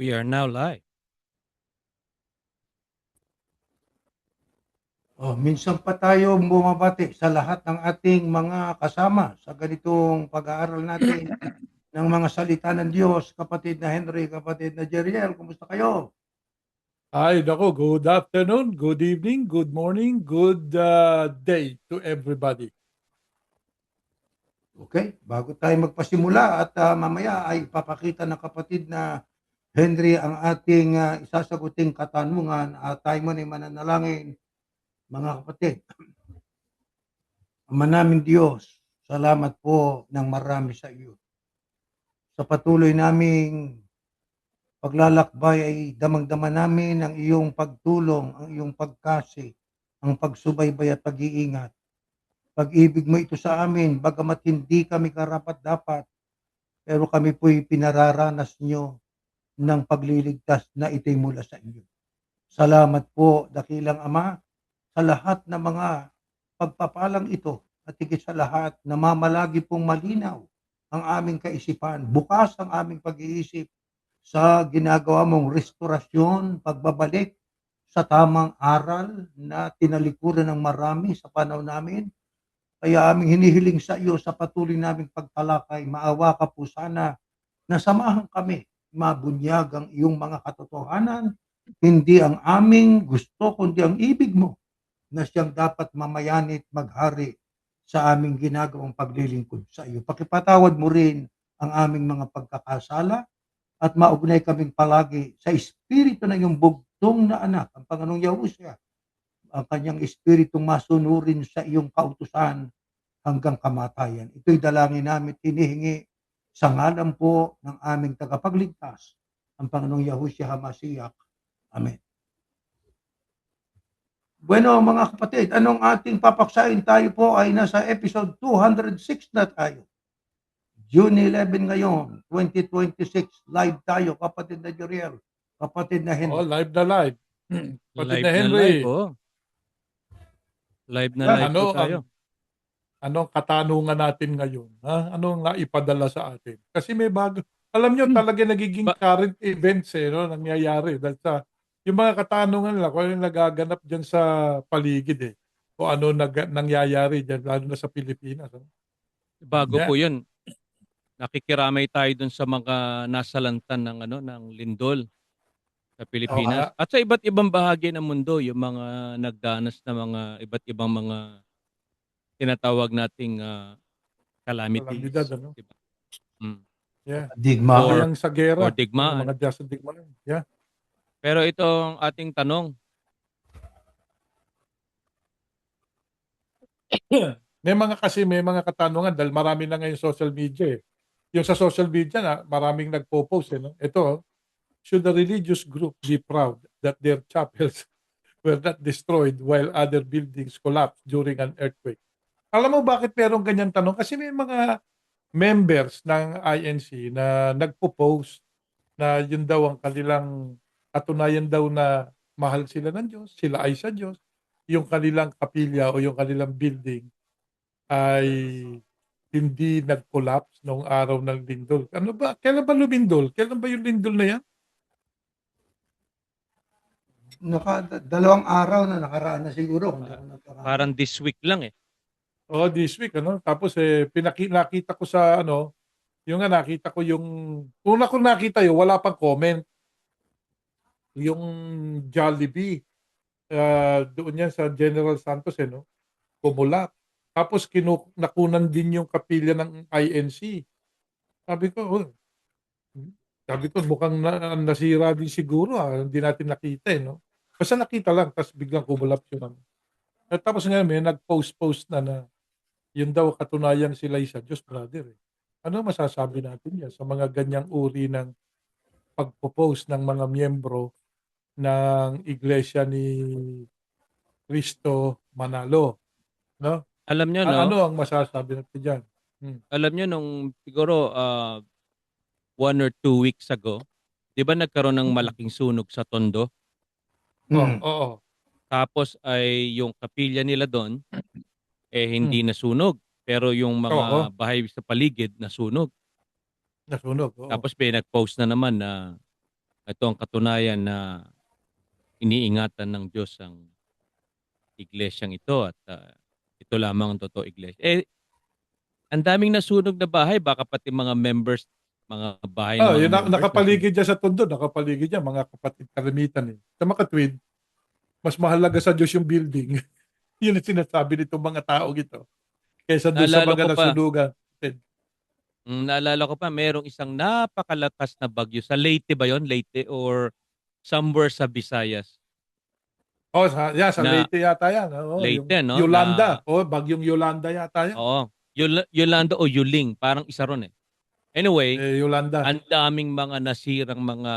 We are now live. Minsan pa tayo bumabati sa lahat ng ating mga kasama sa ganitong pag-aaral natin ng mga salita ng Diyos. Kapatid na Henry, kapatid na Jeriel, kumusta kayo? Ay, nako, good afternoon, good evening, good morning, good day to everybody. Okay, bago tayo magpasimula at mamaya ay papakita ng kapatid na Henry ang ating isasaguting katanungan at tayo man ay mananalangin. Mga kapatid, Ama namin Diyos, salamat po ng marami sa iyo. Sa patuloy naming paglalakbay ay damang-dama namin ang iyong pagtulong, ang iyong pagkasi, ang pagsubaybay at pag-iingat. Pag-ibig mo ito sa amin, bagamat hindi kami karapat-dapat, pero kami po'y pinararanas nyo ng pagliligtas na ito'y mula sa inyo. Salamat po, dakilang Ama, sa lahat ng mga pagpapalang ito at higit sa lahat, namamalagi pong malinaw ang aming kaisipan, bukas ang aming pag-iisip sa ginagawa mong restorasyon, pagbabalik sa tamang aral na tinalikuran ng marami sa panahon namin. Kaya aming hinihiling sa iyo sa patuloy naming pagtalakay, maawa ka po sana na samahan kami, mabunyag ang iyong mga katotohanan, hindi ang aming gusto, kundi ang ibig mo na siyang dapat mamayanit maghari sa aming ginagawang paglilingkod sa iyo. Pakipatawad mo rin ang aming mga pagkakasala at maugnay kaming palagi sa espiritu ng iyong bugtong na anak, ang Panginoong Yahusya, ang kanyang espiritong masunurin sa iyong kautusan hanggang kamatayan. Ito'y dalangin namin, hinihingi sa ngalan po ng aming tagapagligtas, ang Panginoong Yahusya HaMashiach. Amen. Bueno mga kapatid, anong ating papaksain? Tayo po ay nasa episode 206 na tayo. June 11 ngayon, 2026. Live tayo, kapatid na Joriel, kapatid na Henry. Live na live. Kapatid Live na na Henry. live, oh. Live na live po tayo. Anong katanungan natin ngayon? Ha? Anong naipadala sa atin? Kasi may bago. Alam nyo, talaga nagiging current events no, nangyayari. Dahil sa, yung mga katanungan nila, kung ano yung nagaganap dyan sa paligid o ano nangyayari dyan, lalo na sa Pilipinas. Bago po yun. Nakikiramay tayo dun sa mga nasalantan ng ng lindol sa Pilipinas. At sa iba't ibang bahagi ng mundo, yung mga nagdanas na mga iba't ibang mga tinatawag nating calamities. Kalamidad, ano? Diba? Mm. Yeah. Digma. Or yung sa gera. Or digmaan. Mga dyan sa digmaan. Yeah. Pero itong ating tanong, may mga katanungan dahil marami na ngayon social media. Yung sa social media na maraming nagpo-post. No? Ito, should the religious group be proud that their chapels were not destroyed while other buildings collapsed during an earthquake? Alam mo bakit merong ganyan tanong? Kasi may mga members ng INC na nagpo-post na yun daw ang kanilang katunayan daw na mahal sila ng Diyos, sila ay sa Diyos, yung kanilang kapilya o yung kanilang building ay hindi nag-collapse noong araw ng lindol. Ano ba? Kailan ba lumindol? Kailan ba yung lindol na yan? Dalawang araw na nakaraan na siguro. parang this week lang eh. Oh, this week ano. Tapos nakita ko sa yung nga nakita ko yung una ko nakita yun, wala pang comment. Yung Jollibee doon yan sa General Santos no. Kumulap. Tapos nakunan din yung kapilya ng INC. Sabi ko, mukhang nasira din siguro. Hindi natin nakita no. Basta nakita lang, tapos biglang kumulap yun. At tapos ngayon may nag-post na yun daw katunayan sila sa Diyos, brother. Ano masasabi natin yan sa mga ganyang uri ng pagpo-post ng mga miyembro ng Iglesia ni Cristo Manalo? No? Alam nyo, no? Ano ang masasabi natin dyan? Alam nyo, nung siguro 1 or 2 weeks ago, di ba nagkaroon ng malaking sunog sa Tondo? Oo. Tapos ay yung kapilya nila doon, hindi nasunog. Pero yung mga bahay sa paligid, nasunog. Nasunog, oo. Tapos may nag-post na naman na Ito ang katunayan na iniingatan ng Diyos ang iglesyang ito at ito lamang ang totoo iglesia. Ang daming nasunog na bahay, baka pati mga members, mga bahay ng mga Yun members nasunog. nakapaligid dyan sa tondo, nakapaligid dyan, mga kapatid karamitan eh. Sa makatwid, mas mahalaga sa Diyos yung building. Yun ang sinasabi nitong mga tao ito. Kaysa doon sa Naalala mga ko pa, nasunugan. naalala ko pa, merong isang napakalakas na bagyo. Sa Leyte ba yon? Leyte or somewhere sa Visayas Sa na Leyte yata yan. Oo, yung Leyte, no? Na, Yolanda. Bagyong Yolanda yata yan. oo, Yolanda o Yuling, parang isa ron eh. Anyway, Yolanda. ang daming mga nasirang mga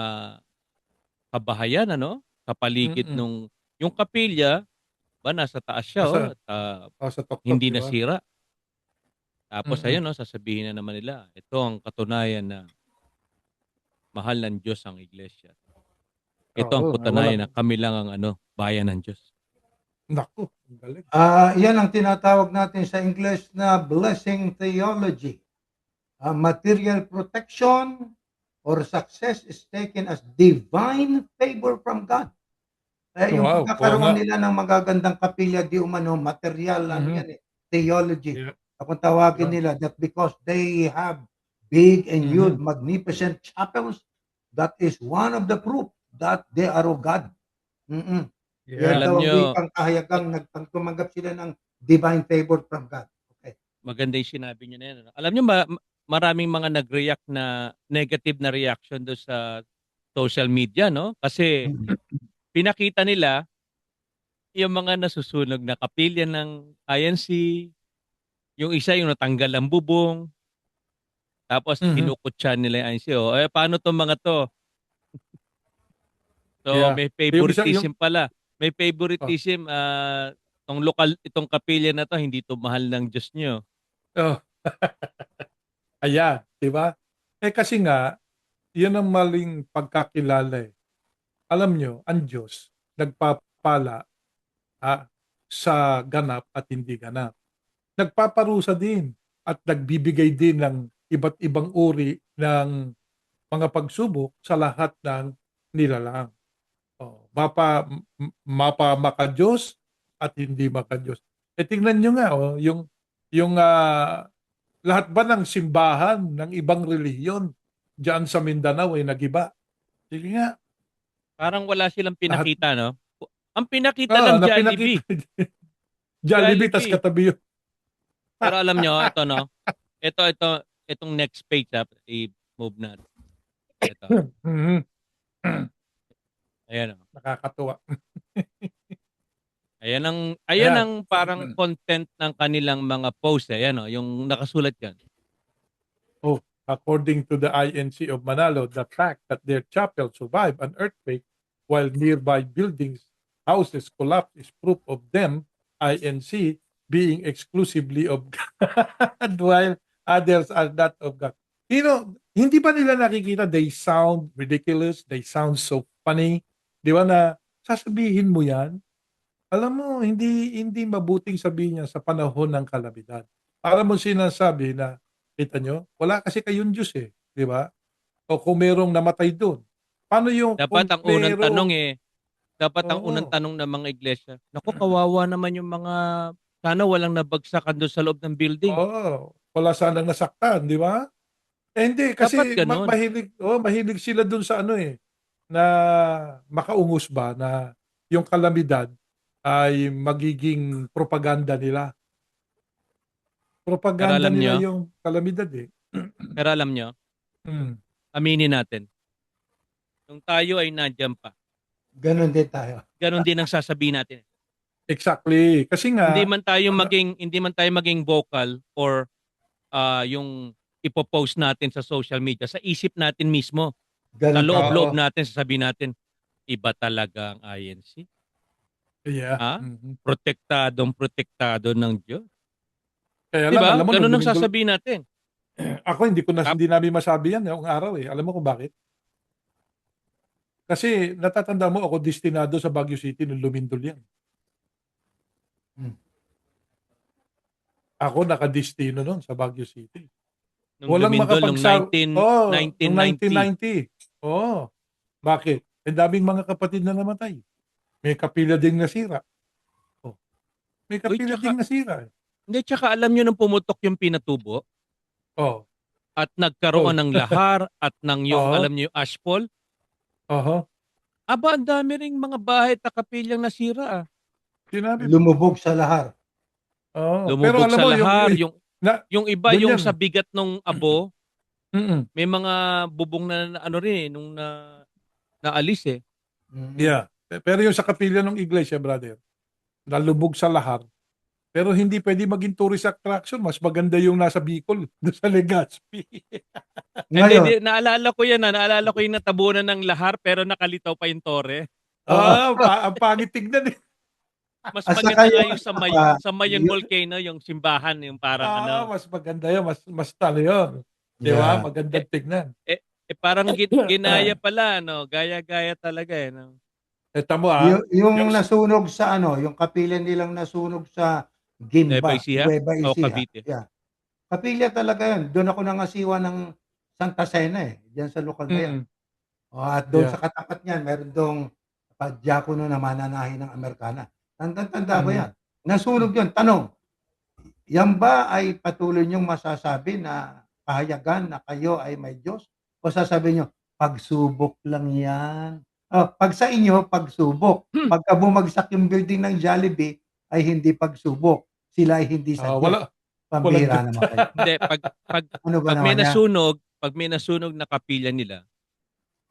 kabahayan, ano? Kapaligid Mm-mm. nung, yung kapilya, ba, nasa taas siya, Nasa, at sa Toktok, hindi di ba? nasira. Tapos Mm-mm. ayun, no, sasabihin na naman nila, ito ang katunayan na mahal ng Diyos ang iglesia. Ito ang Oo, katunayan na kami lang ang bayan ng Diyos. naku, ang galing. Yan ang tinatawag natin sa English na blessing theology. Material protection or success is taken as divine favor from God. Kaya yung Wow, oo nga. pagkakaroon nila ng magagandang kapilya di umano, material, ano Mhm. yan eh, theology. Yeah. Kung tawagin Yeah. nila, that because they have big and huge, Mhm. magnificent chapels, that is one of the proof that they are of God. Mm-mm. Yan Yeah. Alam daw ang nyo, wikang kahayagang tumanggap sila ng divine favor from God. Okay. maganda yung sinabi nyo na yan. Ano? Alam nyo, maraming mga nag-react na negative na reaction doon sa social media, no? Kasi pinakita nila yung mga nasusunog na kapilya ng INC, yung isa yung natanggal ang bubong, tapos Mhm. kinukutsa nila yung INC. Oh, paano tong mga to? So, Yeah. may Yung isa, yung, favoritism pala. May oh, favoritism. Itong kapilya na to, hindi to mahal ng Diyos nyo. oh. Ayan, di ba? Kasi nga, yun ang maling pagkakilala eh. Alam nyo, ang Diyos, nagpapala sa ganap at hindi ganap. Nagpaparusa din at nagbibigay din ng iba't ibang uri ng mga pagsubok sa lahat ng nilalang. Mapa makadiyos at hindi makadiyos. Tingnan nyo nga, yung lahat ba ng simbahan ng ibang reliyon diyan sa Mindanao ay nagiba? Sige nga, Parang wala silang lahat, pinakita, no? Ang pinakita lang na pinakita Jollibee. Jollibee, tas Jollibee. katabi yun. Pero alam nyo, ito, no? Itong next page, i-move natin. Ito. Mhm. Ayan, oh. Nakakatuwa. Ayan Ayan. ang parang content ng kanilang mga post. Ayan, oh, yung nakasulat yan. According to the INC of Manalo, the fact that their chapel survived an earthquake while nearby buildings, houses collapsed is proof of them, INC, being exclusively of God while others are not of God. Hindi ba nila nakikita they sound ridiculous, they sound so funny? Di ba na sasabihin mo yan? Alam mo, hindi mabuting sabihin niya sa panahon ng kalamidad. Para mo sinasabi na, kita nyo, wala kasi kayong Diyos eh. Di ba? O kung merong namatay doon. Paano yung Dapat kung ang unang tanong merong... dapat ang unang Oo. tanong ng mga iglesia, naku, kawawa naman yung mga, sana walang nabagsakan doon sa loob ng building. Oo. Wala sanang nasaktan, di ba? Hindi, Dapat kasi ganun. mahilig sila doon sa ano eh, na makaungos ba na yung kalamidad ay magiging propaganda nila. Pero Propaganda alam nila nyo, yung kalamidad eh. pero alam nyo, Mm. aminin natin, nung tayo ay nandiyan pa, Ganon din tayo. ganun din ang sasabihin natin. Exactly. Kasi Hindi nga, man tayo maging vocal or yung ipopost natin sa social media, sa isip natin mismo, sa Ganon tayo. loob-loob oo, natin, sasabihin natin, iba talaga ang INC. yeah. Ha? Mhm. Protektado ng Diyos. Kaya Di lang, ba? alam mo, nung Ganun ang lumindol, sasabihin natin. ako Tap, hindi namin masabi yan yung araw eh. Alam mo kung bakit? Kasi natatanda mo ako destinado sa Baguio City nung lumindol yan. Hmm. Ako nakadestino nun sa Baguio City. nung Walang lumindol, nung nung 1990. 1990. Oh, Bakit? Ang daming mga kapatid na namatay. May kapilya ding nasira. Oh, may Uy, kapilya tsaka, ding nasira. hindi, tsaka alam nyo nung pumutok yung pinatubo Oh, at oh, nagkaroon ng lahar at ng yung, oo, alam nyo, yung ashfall, oo. aba, ang dami ring mga bahay at kapilyang nasira ah. Sinabi mo. Lumubog sa lahar. Oo. Pero Lumubog alam sa mo, lahar, yung iba doon yung yan. sa bigat nung abo, Mm-mm. may mga bubong na ano rin, nung naalis eh. Mm. Yeah. Pero yung sa kapilya ng iglesia, brother, nalubog sa lahar. Pero hindi pwede maging tourist attraction. Mas maganda yung nasa Bicol, doon sa Legazpi. Hindi, Ngayon, naalala ko yan naalala ko yung natabunan ng lahar pero nakalitaw pa yung tore. oo. Ang pangit tignan eh. Mas At saka maganda nga yung yung pa, sa Mayon Volcano, yung simbahan, yung parang ano. Mas maganda yun. Mas talo yun. Di ba? yeah. Eh, Magandang tignan. parang ginaya pala, no? Gaya-gaya talaga eh. No? Eto mo Yung yung nasunog sa ano, yung kapilya nilang nasunog sa Nueva Gimba, Ecija Nueva o Ecija. Cavite. Yeah. Kapilya talaga yun. Doon ako nangasiwa ng Santa Cena eh. Diyan sa lokal na yan. mm, At doon yeah. sa katapat niyan, meron doong padyakono na mananahi ng Amerikana. Tanda ko Mm, yan. Nasunog yun. Tanong, yan ba ay patuloy niyong masasabi na pahayagan na kayo ay may Diyos? O sasabihin niyo, pagsubok lang yan. Pag sa inyo, pagsubok. Pagka bumagsak yung building ng Jollibee, ay hindi pagsubok. Sila ay hindi sa Diyos. walang Pambira Diyos. naman kayo. Hindi, pag Ano ba pag may naman yan? pag may nasunog na kapilya nila,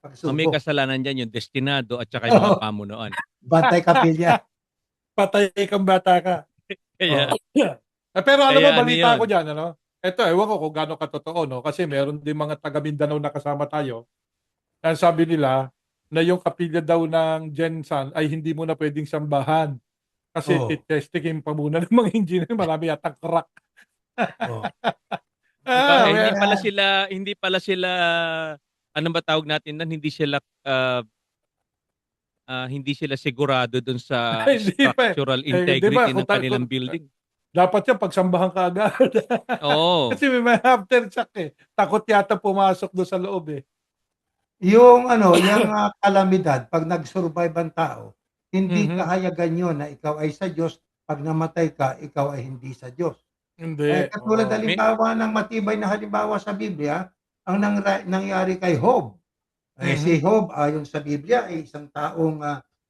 ang may Pagsubok. kasalanan diyan yung destinado at saka yung mga pamunuan. Bantay kapilya. Patay kang bata ka. Kaya Oh. Pero alam mo, kaya ano balita 'yun. ko dyan, ano? Ito, ewan ko kung gaano katotoo, no? Kasi meron din mga taga Mindanao na kasama tayo. Ang sabi nila, na yung kapilya daw ng Jensan ay hindi mo na pwedeng sambahan. Kasi Oh. titestingin pa muna ng mga engineer. Marami yatang crack. Oh. Ito yan. Hindi pala sila ano ba tawag natin doon, hindi sila sigurado dun sa Hindi pa eh. structural Di ba, integrity ng kanilang building. dapat yan pagsambahan ka agad. Oo. Kasi may mga aftershock eh. Takot yata pumasok doon sa loob eh. Yung ano, yung kalamidad, pag nag-survive ang tao, hindi Mhm. kahayagan yun na ikaw ay sa Diyos, pag namatay ka, ikaw ay hindi sa Diyos. Hindi. Katulad Oo. May halimbawa ng matibay na halimbawa sa Biblia, ang nangyari kay Job. Si Mhm. Job, ayon sa Biblia, ay isang taong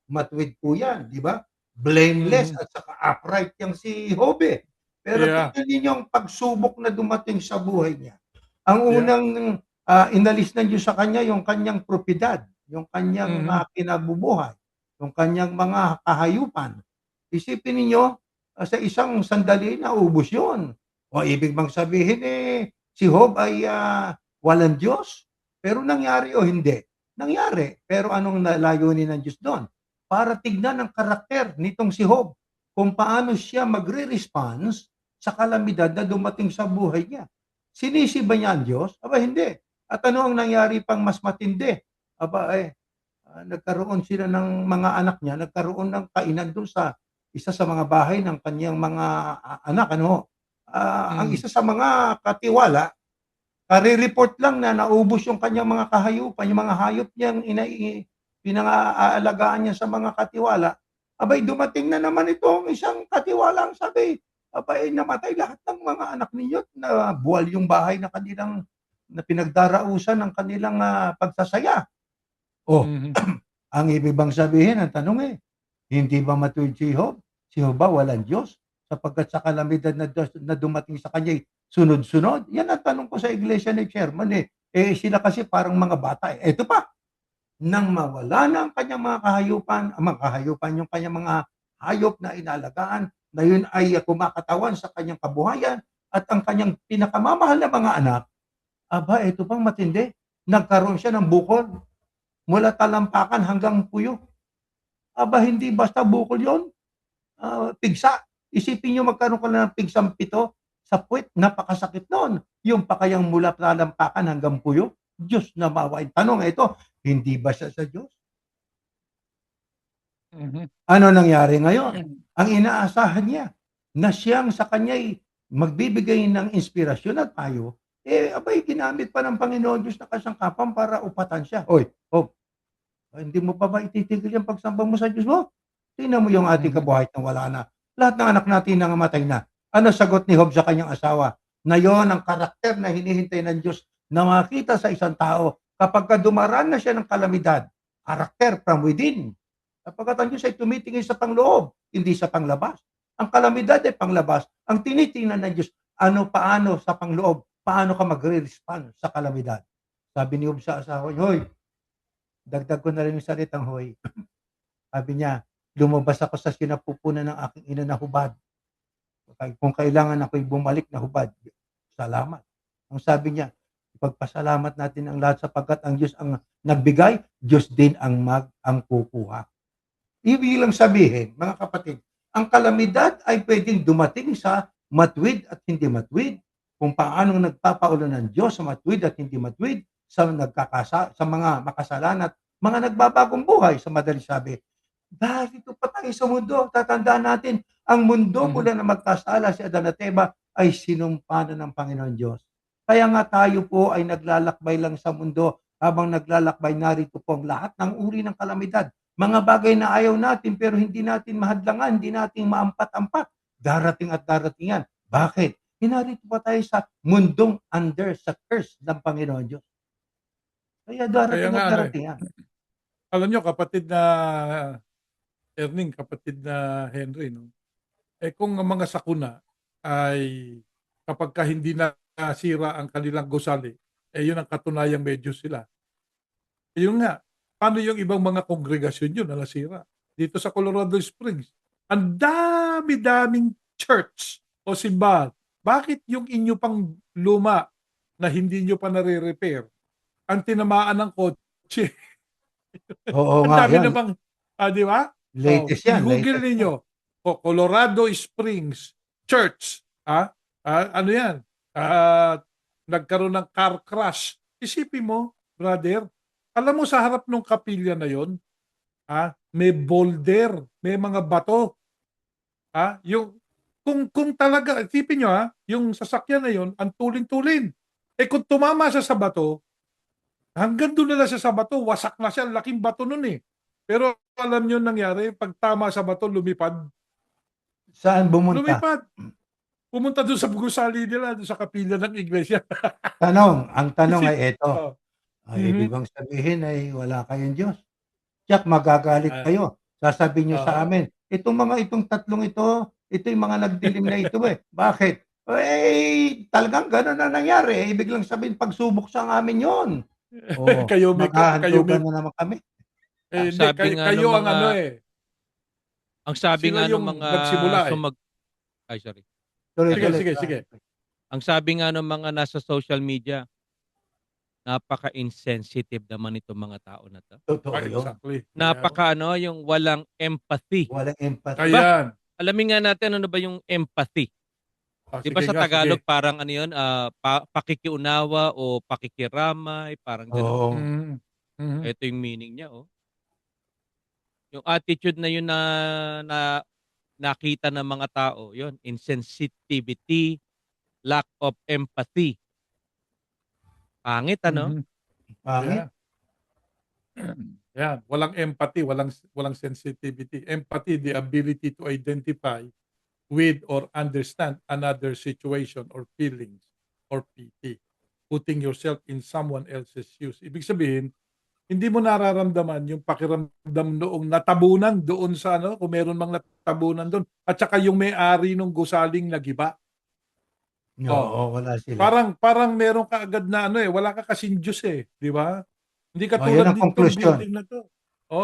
matuwid po yan, di ba? Blameless Mhm. at saka upright yang si Job eh. Pero Yeah. tingnan ninyo ang pagsubok na dumating sa buhay niya. Ang Yeah. unang inalis ng Diyos sa kanya yung kanyang propiedad, yung kanyang Mhm. kinabubuhay, yung kanyang mga kahayupan. Isipin ninyo, sa isang sandali naubos yun. O ibig bang sabihin si Job ay walang Diyos? Pero nangyari o hindi? Nangyari. Pero anong layunin ng Diyos doon? Para tignan ang karakter nitong si Job. Kung paano siya magre-response sa kalamidad na dumating sa buhay niya. Sinisi ba niya ang Diyos? Aba, hindi. At ano ang nangyari pang mas matindi? Aba, nagkaroon sila ng mga anak niya, nagkaroon ng kainan doon sa isa sa mga bahay ng kanyang mga anak. Ano? Ang Mhm. isa sa mga katiwala, report lang na naubos yung kanyang mga kahayupan, yung mga hayop niyang pinangaalagaan niya sa mga katiwala. Abay, dumating na naman itong isang katiwala ang sabi, abay, namatay lahat ng mga anak ninyo na buwal yung bahay na kanilang na pinagdarausan ng kanilang pagsasaya. Oh, Mhm. ang ibig bang sabihin, ang tanong hindi ba matuwid si Job? Si Job ba walang Diyos? Sapagkat sa kalamidad na dumating sa kanya sunod-sunod? Yan ang tanong ko sa iglesia ni Chairman sila kasi parang mga bata eh. Ito pa, nang mawala na ang kanyang mga kahayupan yung kanyang mga hayop na inalagaan, na yun ay kumakatawan sa kanyang kabuhayan at ang kanyang pinakamamahal na mga anak, aba, ito pang matindi. Nagkaroon siya ng bukol mula talampakan hanggang puyo. Aba, hindi basta bukol yon, pigsa. Isipin niyo magkaroon ka na ng pigsang 7 sa puwet, napakasakit no'n. Yung pa kayang mula talampakan hanggang puyo, Diyos na maawain. Tanong ito, hindi ba siya sa Diyos? Mhm. Ano nangyari ngayon? Ang inaasahan niya na siyang sa kanya'y magbibigay ng inspirasyon at payo, abay ginamit pa ng Panginoon Diyos na kasangkapan para upatan siya. Hoy, Hindi mo pa ba ititigil yung pagsamba mo sa Diyos mo? Tingnan mo yung ating Mhm. kabuhay na wala na. Lahat ng anak natin nangamatay na. Ano sagot ni Job sa kanyang asawa? Na yon ang karakter na hinihintay ng Diyos na makita sa isang tao kapag dumaraan na siya ng kalamidad. Karakter from within. Sapagkat ang Diyos ay tumitingin sa pangloob, hindi sa panglabas. Ang kalamidad ay panglabas. Ang tinitingnan ng Diyos, paano sa pangloob, paano ka magre-respond sa kalamidad. Sabi ni Job sa asawa niya, hoy, dagdag ko na rin yung salitang hoy. Sabi niya, lumabas ako sa sinapupunan ng aking ina na hubad. Kung kailangan ako'y bumalik na hubad, salamat. Ang sabi niya, ipagpasalamat natin ang lahat sapagkat ang Diyos ang nagbigay, Diyos din ang kukuha. Ibig lang sabihin, mga kapatid, ang kalamidad ay pwedeng dumating sa matwid at hindi matwid. Kung paano nagpapaulo ng Diyos sa matwid at hindi matwid, sa mga makasalanan at mga nagbabagong buhay, sa madaling sabi. Dahil ito pa tayo sa mundo, tatandaan natin, ang mundo Mhm. mula na magkasala si Adan at Eva ay sinumpanan ng Panginoon Diyos. Kaya nga tayo po ay naglalakbay lang sa mundo, habang naglalakbay narito po ang lahat ng uri ng kalamidad. Mga bagay na ayaw natin pero hindi natin mahadlangan, hindi natin maampat-ampat. Darating at darating yan. Bakit? Hinarito pa tayo sa mundong under sa curse ng Panginoon Diyos. Kaya Kaya darating nga at ano, darating yan. alam niyo kapatid na Erning, kapatid na Henry 'no, kung ang mga sakuna ay kapagka hindi na nasira ang kanilang gusali, yun ang katunayang medyo sila. Yun nga, paano yung ibang mga kongregasyon yun na nasira? Dito sa Colorado Springs, ang dami-daming church o simbahan. Bakit yung inyo pang luma na hindi nyo pa nare-repair ang tinamaan ng kotse? Oo Ang nga, dami yan. namang, di ba? Oh, Latest yan, i-google latest yan. ninyo. Colorado Springs Church. Ano yan? Ah, nagkaroon ng car crash. Isipin mo, brother, alam mo sa harap ng kapilya na yon, may boulder, may mga bato. Yung kung talaga, isipin nyo yung sasakyan na yon, ang tulin-tulin. Kung tumama siya sa bato, hanggang doon na lang siya sa bato, wasak na siya, laking bato nun eh. Pero alam nyo nangyari, pag tama sa bato, lumipad. Saan bumunta? Lumipad. Pumunta doon sa gusali nila, doon sa kapila ng iglesia. Ang tanong Isip, ay eto, oh. ibig Mhm. bang sabihin ay wala kayong Diyos? Tiyak magagalit Ah, kayo. Sasabihin niyo sa Oo. amin, itong tatlong ito yung mga nagdilim na ito eh. Bakit? Talagang gano'n na nangyari. Ibig lang sabihin, pagsubok sa amin yon. Oo, Kayo may, maghahantugan na naman kami. hindi, Sabi nga kayo ng ang mga ano ang sabi sila nga ng yung mga nagsimula ay sorry. Sige, Tuloy-tuloy. sige, sige. Ang sabi nga ng mga nasa social media, napaka-insensitive naman itong mga tao na 'to. Totoo yun. Exactly. Yeah. Napaka-ano, yung walang empathy. Walang empathy. 'Di ba? Ayan. Alamin nga natin ano ba yung empathy. 'Di ba Sige sa nga, Tagalog sige. parang ano yun, pakikiunawa o pakikiramay, parang gano'n. Oo. Mhm. Mhm. Ito yung meaning niya, oh. Yung attitude na yun na na nakita ng mga tao, yun, insensitivity, lack of empathy. Pangit ano? Mhm. Pangit. Yeah. Yan, walang empathy, walang sensitivity. Empathy, the ability to identify with or understand another situation or feelings or pity. Putting yourself in someone else's shoes. Ibig sabihin, hindi mo nararamdaman yung pakiramdam noong natabunan doon sa ano, kung meron mang natabunan doon. At saka yung may-ari ng gusaling nagiba. Oh, Oo, wala sila. parang meron ka agad na ano wala ka kasing Diyos di ba? Hindi Yan katulad ang ditong konklusyon. building na 'to.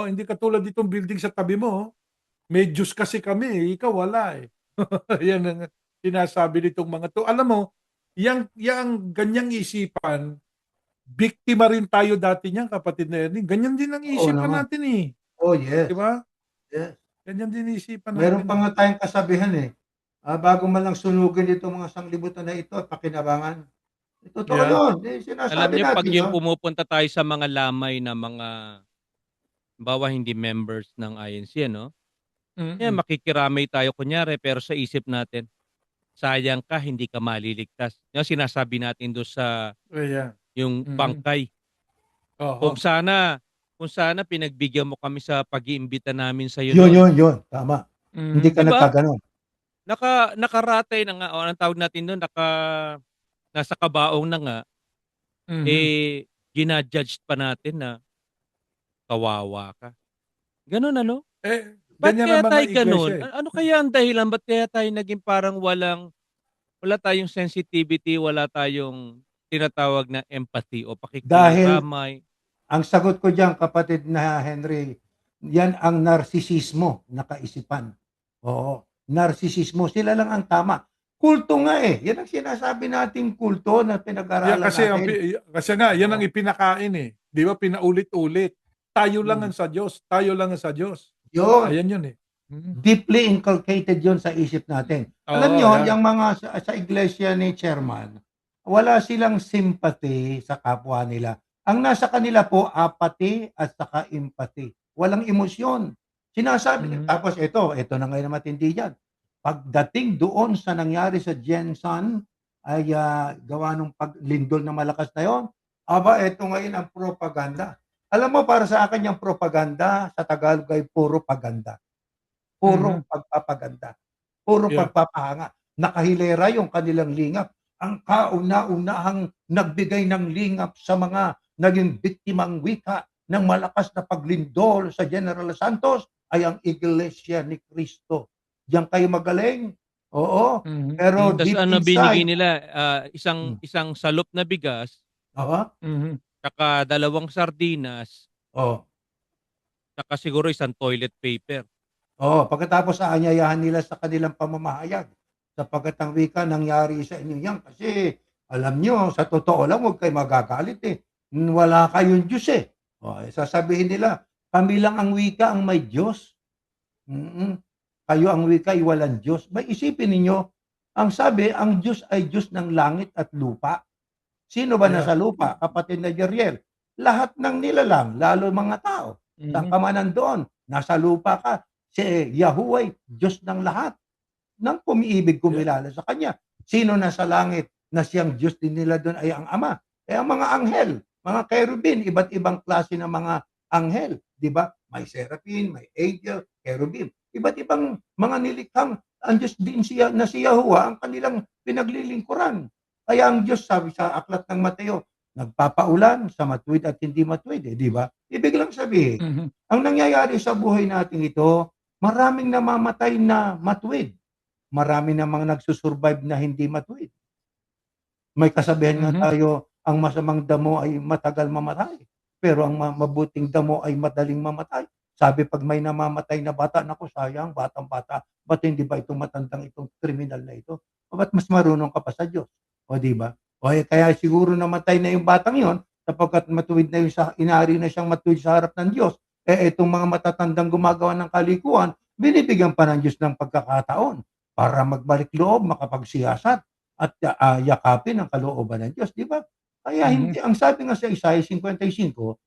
Hindi katulad ditong building sa tabi mo, may Diyos kasi kami, ikaw wala Yan ang sinasabi nitong mga 'to. Alam mo, yang ganyang isipan, biktima rin tayo dati niyan kapatid na Ernie. Ganyan din ang Oo isipan naman. natin 'di Yes. ba? Yes. Ganyan din isipan Meron natin pa nga tayong kasabihan eh. Bago man lang sunugin itong mga sanglibutan na ito at pakinabangan. Totoo Yeah. yun. Alam Sinasabi niyo 'pag natin yung yun. pumupunta tayo sa mga lamay na mga halimbawa hindi members ng INC ano, Mm. makikiramay tayo kunyari pero sa isip natin, sayang ka hindi ka maliligtas. Yung sinasabi natin dun sa Ayan. yung Mhm. bangkay. Kung Oo. sana kung sana pinagbigyan mo kami sa pag-iimbita namin sa iyo Yun, noon. yun, yun. Tama. Hindi Mhm. ka 'Di ba? nagkaganon. Nakaratay na nga o anong tawag natin do'n, nasa kabaong na nga, Mhm. eh, judge pa natin na kawawa ka. Gano'n ano? Ba't Ganyan kaya ang mga tayo iglesia, gano'n? eh. Ano kaya ang dahilan ba't kaya tayo naging parang wala tayong sensitivity, wala tayong tinatawag na empathy o Dahil pakikiramay? ang sagot ko diyan, kapatid na Henry, yan ang narsisismo na kaisipan. Oo, narsisismo. Sila lang ang tama. Kulto nga eh. Yan ang sinasabi nating kulto na Yan pinag-aralan kasi natin. kasi nga yan ang Oo. ipinakain, eh. 'Di ba pinaulit-ulit. Tayo lang Hmm. ang sa Diyos, tayo lang ang sa Diyos. Yun. Ayan yun, eh. Mhm. Deeply inculcated yon sa isip natin. Alam Oo, niyo, yan. yang mga sa iglesia ni Chairman, wala silang sympathy sa kapwa nila. Ang nasa kanila po, apathy at saka empathy. Walang emosyon. Sinasabi, Mhm. tapos ito na ngayon ang matindi diyan. Pagdating doon sa nangyari sa Jensen, ay gawa nung paglindol na malakas na yon, aba, ito ngayon ang propaganda. Alam mo, para sa akin yung propaganda sa Tagalog ay puro paganda. Puro Mhm. pagpapaganda, puro Yeah. pagpapahanga. Nakahilera yung kanilang lingap. Ang kauna-unahang nagbigay ng lingap sa mga naging biktimang wika ng malakas na paglindol sa General Santos ay ang Iglesia ni Cristo. Diyan kayo magaling, oo, Mhm. pero Tas deep ano binigay inside, nila, hmm, isang salop na bigas, oo, Mhm. tsaka 2 sardinas, oh, tsaka siguro isang toilet paper. oo, pagkatapos aanyayahan nila sa kanilang pamamahayag. Sapagkat ang wika, nangyari sa inyo yan kasi alam niyo, sa totoo lang, huwag kayong magagalit eh. Wala kayong Diyos eh. O, sasabihin nila, kami lang ang wika ang may Diyos. Mm. Kayo ang wika ay walang Diyos. May isipin ninyo, ang sabi, ang Diyos ay Diyos ng langit at lupa. Sino ba Yeah. nasa lupa, kapatid na Jeriel? Lahat ng nilalang, lalo mga tao. Saan Mhm. ka man nandoon, nasa lupa ka. Si Yahuwah, Diyos ng lahat, ng pumiibig Yeah. kumilala sa Kanya. Sino nasa langit na siyang Diyos din nila doon ay ang Ama. Eh ang mga anghel, mga cherubim, iba't ibang klase ng mga anghel. Di ba? May seraphim, may angel, cherubim. Iba't ibang mga nilikhang ang Diyos din siya na si Yahuwah ang kanilang pinaglilingkuran. Kaya ang Diyos, sabi sa aklat ng Mateo, nagpapaulan sa matuwid at hindi matuwid, eh, di ba? Ibig lang sabihin, Mhm. ang nangyayari sa buhay natin ito, maraming namamatay na matuwid. Marami namang nagsusurvive na hindi matuwid. May kasabihan Mhm. nga tayo, ang masamang damo ay matagal mamatay, pero ang mabuting damo ay madaling mamatay. Sabi 'pag may namamatay na bata, naku sayang batang-bata, ba't hindi ba itong matandang itong kriminal na ito, o ba't mas marunong ka pa sa Diyos, o 'di ba? O kaya siguro namatay na yung batang yon sapagkat matuwid na yung sa inari na siyang matuwid sa harap ng Diyos, eh, itong mga matatandang gumagawa ng kalikuan, binibigyan pa ng Diyos ng pagkakataon para magbalik loob, makapagsiyasat at yakapin ang kalooban ng Diyos, di ba? Kaya Mhm. hindi, ang sabi nga sa Isaiah 55,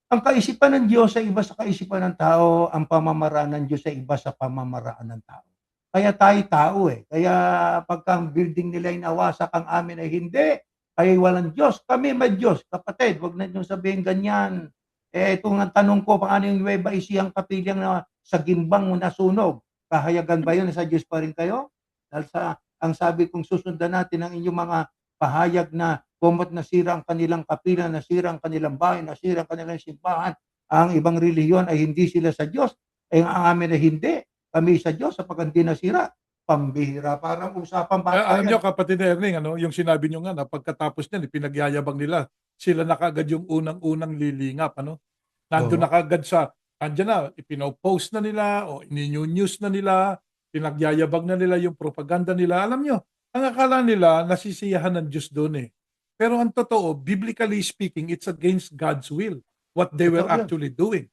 ang kaisipan ng Diyos ay iba sa kaisipan ng tao, ang pamamaraan ng Diyos ay iba sa pamamaraan ng tao. Kaya tayo tao eh. Kaya pagka ang building nila ay nawasak, ang amin ay hindi. Kayo'y walang Diyos. Kami may Diyos. Kapatid, wag na niyong sabihin ganyan. Eh, itong ang tanong ko, paano yung Nueva Ecija ang kapilyang na sa gimbang nasunog? Kahayagan ba yun na sa Diyos pa rin kayo? Dahil ang sabi kong susundan natin ang inyong mga pahayag na kumo't nasira ang kanilang kapila, nasira ang kanilang bahay, nasira ang kanilang simbahan, ang ibang relihiyon ay hindi sila sa Diyos, eh ang amin ay hindi. Kami sa Diyos sapagkat hindi nasira. Pambihira, parang usapang bata Alam niyo yan. kapatid Erning ano, yung sinabi niyo nga na pagkatapos niyan ipinagyayabang nila, sila na kaagad yung unang-unang lilingap ano. Nandun na Oo. kaagad sa andiyan na, ipino-post na nila o ini-new-news na nila, pinagyayabang na nila yung propaganda nila. Alam niyo, ang akala nila nasisiyahan ng Diyos doon, eh. Pero ang totoo, biblically speaking, it's against God's will, what they were Totoo yun. actually doing.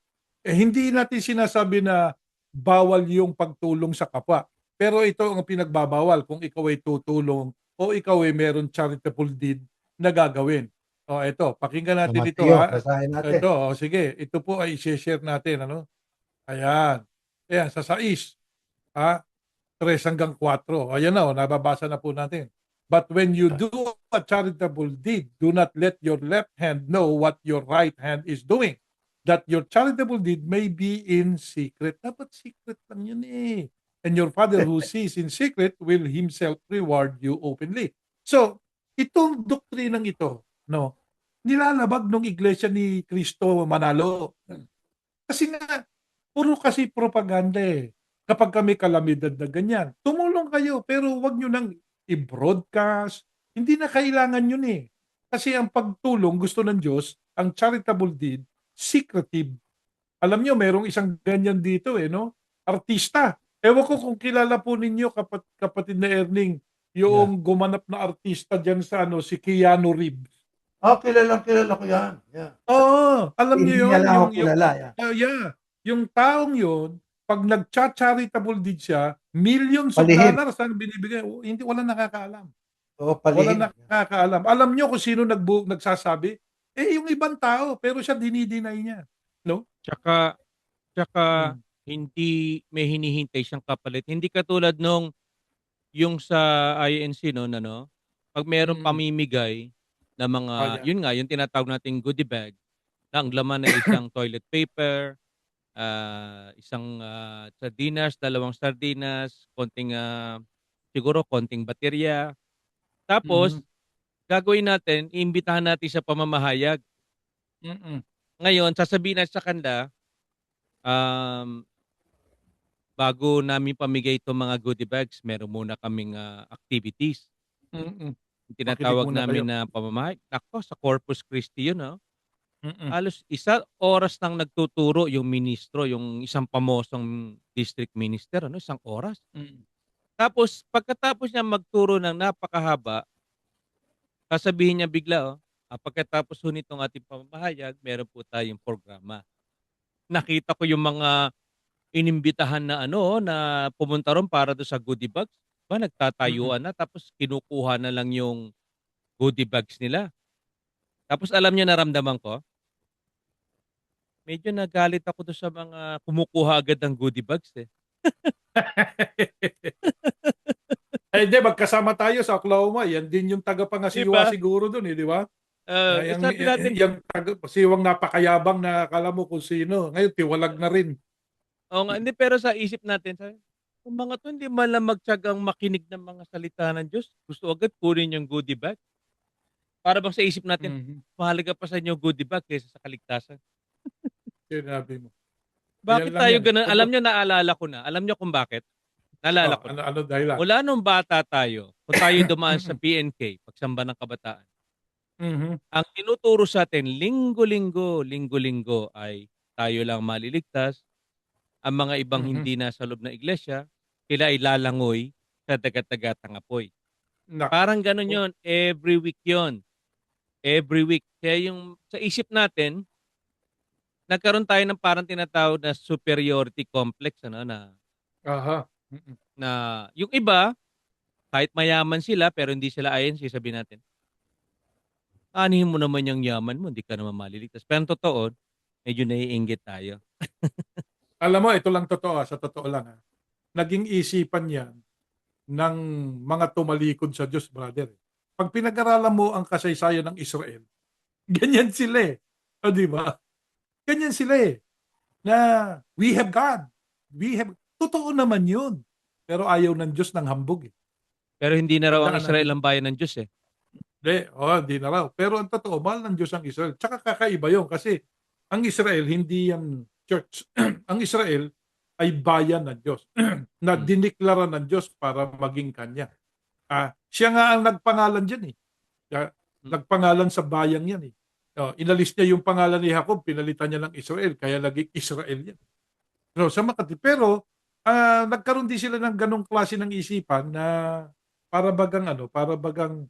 Eh, hindi natin sinasabi na bawal yung pagtulong sa kapwa. Pero ito ang pinagbabawal kung ikaw ay tutulong o ikaw ay meron charitable deed na gagawin. O eto, pakinggan Sa natin ito Mateo, ha. basahin natin. Ito, sige. Ito po ay i-share natin ano. Ayan. Ayan, sa 6, ha, 3 hanggang 4. Ayan na, nababasa na po natin. But when you do a charitable deed, do not let your left hand know what your right hand is doing. that your charitable deed may be in secret. Dapat secret lang yun eh. And your Father who sees in secret will Himself reward you openly. So, itong doktrinang ito, no, nilalabag nung iglesia ni Cristo Manalo. Kasi nga, puro kasi propaganda eh. Kapag kami kalamidad na ganyan, tumulong kayo pero wag nyo nang i-broadcast. Hindi na kailangan yun eh. Kasi ang pagtulong gusto ng Diyos, ang charitable deed, secretive. Alam nyo, merong isang ganyan dito eh, no? Artista. Ewan ko kung kilala po ninyo, kapatid na Erning, Yeah. yung gumanap na artista dyan sa ano, si Keanu Reeves. Kilala ko yan. Yeah. Oo, alam niyo Hindi niya yun, lang ako kilala. Yeah. yeah, yung taong yun, pag nagcha-charitable deed siya, millions of Palihim. dollars ang binibigay. Hindi, wala nakakaalam. Oo, Wala palihim. nakakaalam. Alam niyo kung sino nagsasabi? Yung ibang tao, pero siya dinideny niya. No? Tsaka Mm. hindi may hinihintay siyang kapalit. Hindi katulad nung yung sa INC noon ano, pag mayroong Mm. pamimigay na mga Yeah. yun nga yung tinatawag nating goodie bag na ang laman ay isang toilet paper, isang sardinas, dalawang sardinas, konting siguro konting baterya. Tapos Mhm. gagawin natin, iimbitahan natin sa pamamahayag. Mm. Ngayon sasabihin natin sa kanila, um, bago namin pamigay itong mga goodie bags, meron muna kaming activities. Mm. Yung Makinig tinatawag muna kayo. namin na pamamahayag. Nako, sa Corpus Christi yun, no? Mm. Halos 1 oras nang nagtuturo yung ministro, yung isang pamosong district minister, ano, 1 oras. Mm. Tapos, pagkatapos niya magturo ng napakahaba, sasabihin niya bigla, pagkatapos ho nitong ating pamamahayag, meron po tayong programa. Nakita ko yung mga inimbitahan na ano, na pumunta ron para do sa goodie bags. Ba, Mm. nagtatayuan na tapos kinukuha na lang yung goodie bags nila. Tapos alam niyo naramdaman ko, medyo nagalit ako do sa mga kumukuha agad ng goodie bags eh. Hindi, magkasama tayo sa Oklahoma. Yan din yung 'Di tagapangasiwa ba? siguro dun eh, di ba? Sabi natin, Yung siwang napakayabang na akala mo kung sino. Ngayon, tiwalag na rin. oo nga, hindi pero sa isip natin, sabi, "Yung mga 'to hindi man lang magtiyagang makinig ng mga salita ng Diyos, gusto agad kunin yung goodie bag." Para bang sa isip natin, Mhm. mahalaga pa sa inyo goodie bag kaysa sa kaligtasan. Sinabi mo. Ayan Bakit lang tayo yan. gano'n? Alam niyo, naalala ko na. Alam niyo kung bakit? Naalala ko na. Ano dahilan? Mula nung bata tayo, kung tayo dumaan sa PNK, Pagsamba ng Kabataan, Mhm. ang tinuturo sa atin linggo-linggo ay tayo lang maliligtas. Ang mga ibang Mhm. hindi nasa loob ng iglesia, sila ay lalangoy sa dagat-dagatang apoy. Nako. Parang gano'n 'yon, every week 'yon, every week. Kaya yung sa isip natin, nagkaroon tayo ng parang tinatawag na superiority complex ano, na Aha. Mm. na yung iba, kahit mayaman sila pero hindi sila INC, sabihin natin, "Aanhin mo naman yung yaman mo, hindi ka naman maliligtas." Pero ang totoo, medyo naiinggit tayo. Alam mo, ito lang totoo, sa totoo lang naging isipan yan ng mga tumalikod sa Diyos, brother. Pag pinag-aralan mo ang kasaysayan ng Israel, ganyan sila eh. O, di ba? Ganyan sila eh. Na we have God. We have... Totoo naman yun. Pero ayaw ng Diyos ng hambog eh. Pero hindi na raw ang Tandaan Israel natin. ang bayan ng Diyos eh. Hindi na raw. Pero ang totoo, mahal ng Diyos ang Israel. Tsaka kakaiba yun kasi ang Israel hindi yan church. Ang Israel ay bayan ng Diyos na Hmm. diniklara ng Diyos para maging kanya. Siya nga ang nagpangalan dyan eh. Nagpangalan sa bayang yan eh. Inalis niya yung pangalan ni Jacob, pinalitan niya ng Israel, kaya naging Israel yan. So, sa Makati. Pero, nagkaroon din sila ng ganong klase ng isipan na para bagang como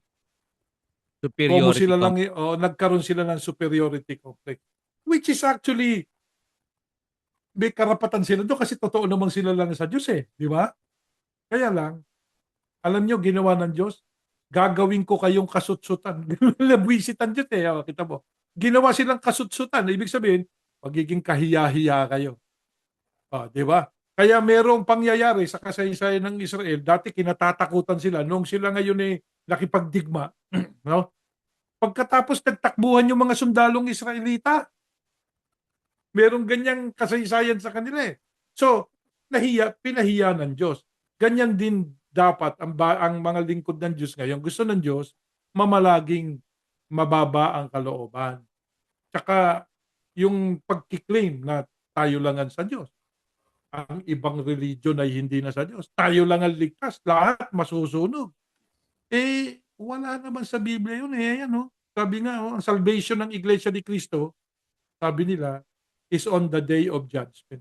Superiority sila lang, complex. nagkaroon sila ng superiority complex. Which is actually, may karapatan sila doon kasi totoo namang sila lang sa Diyos eh. Di ba? Kaya lang, alam nyo, ginawa ng Diyos, gagawin ko kayong kasutsutan. Labwisitan Diyos eh. Kita mo. Ginawa silang kasutsutan. Ibig sabihin, magiging kahiya-hiya kayo. Di ba? Kaya merong pangyayari sa kasaysayan ng Israel. Dati kinatatakutan sila. Nung sila ngayon eh nakipagdigma, no? Pagkatapos nagtakbuhan yung mga sundalong Israelita, Merong ganyang kasaysayan sa kanila eh. So, pinahiya ng Diyos. Ganyan din dapat ang mga lingkod ng Diyos ngayon. Gusto ng Diyos, mamalaging mababa ang kalooban. Tsaka yung pagkiklaim na tayo lang ang sa Diyos. Ang ibang religion ay hindi na sa Diyos. Tayo lang ang ligtas. Lahat masusunog. Wala naman sa Biblia yun eh. Ayan, no? Sabi nga, ang salvation ng Iglesia ni Cristo, sabi nila, is on the day of judgment.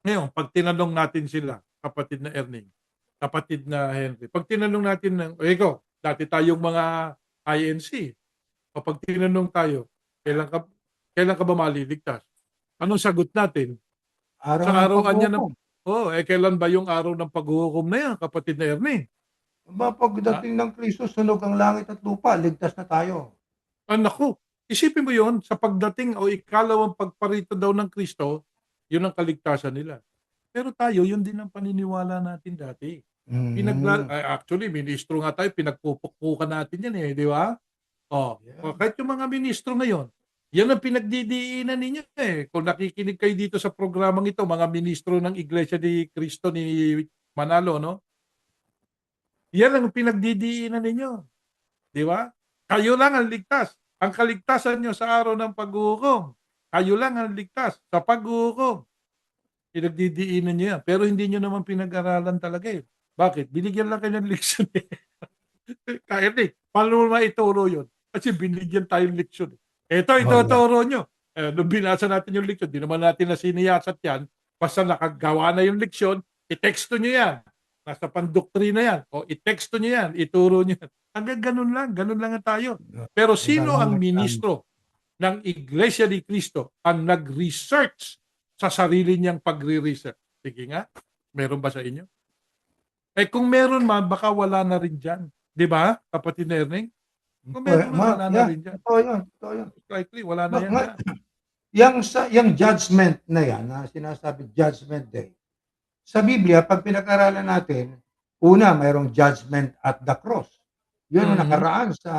Ngayon, pag tinanong natin sila, kapatid na Erning, kapatid na Henry, pag tinanong natin ikaw, dati tayong mga INC, o pag tinanong tayo, kailan ka ba maliligtas? Anong sagot natin? Araw Sa ng araw niya paghukom. kailan ba yung araw ng paghuhukom na yan, kapatid na Erning? Aba, pagdating ng Kristo, sunog ang langit at lupa, ligtas na tayo. Naku, isipin mo yon sa pagdating o ikalawang pagparito daw ng Kristo, yun ang kaligtasan nila. Pero tayo, yun din ang paniniwala natin dati. Mm. Actually, ministro nga tayo, pinagpupukpukan natin yan eh, di ba? Yeah. Kahit yung mga ministro ngayon, yan ang pinagdidiinan ninyo eh. Kung nakikinig kayo dito sa programang ito, mga ministro ng Iglesia ni Cristo ni Manalo, no? Yan ang pinagdidiinan ninyo. Di ba? Kayo lang ang ligtas. Ang kaligtasan nyo sa araw ng paghuhukom. Kayo lang ang ligtas sa paghuhukom. Pinagdidiinan nyo yan. Pero hindi nyo naman pinag-aralan talaga eh. Bakit? Binigyan lang kayo ng leksyon eh. Kaya paano mo maituro yun? Kasi binigyan tayong leksyon eh. Ito, Oh, yeah. ituturo nyo. Nung binasa natin yung leksyon, di naman natin na siniyasat yan. Basta nakagawa na yung leksyon, i-texto nyo yan. Nasa pandoktrina yan. O i-texto nyo yan, ituro nyo yan. Hanggang ganun lang tayo. Pero sino ang ministro ng Iglesia ni Cristo ang nag-research sa sarili niyang pagre-research? Sige nga, meron ba sa inyo? Kung meron man, baka wala na rin dyan. Di ba, kapatid na Erning? Kung meron man, wala na rin dyan. Totoo yun. Totoo yun. Likely, wala na yan dyan. Yung judgment na yan, na sinasabi Judgment Day, sa Biblia, pag pinag-aralan natin, una, mayroong judgment at the cross. Yun ang nakaraan sa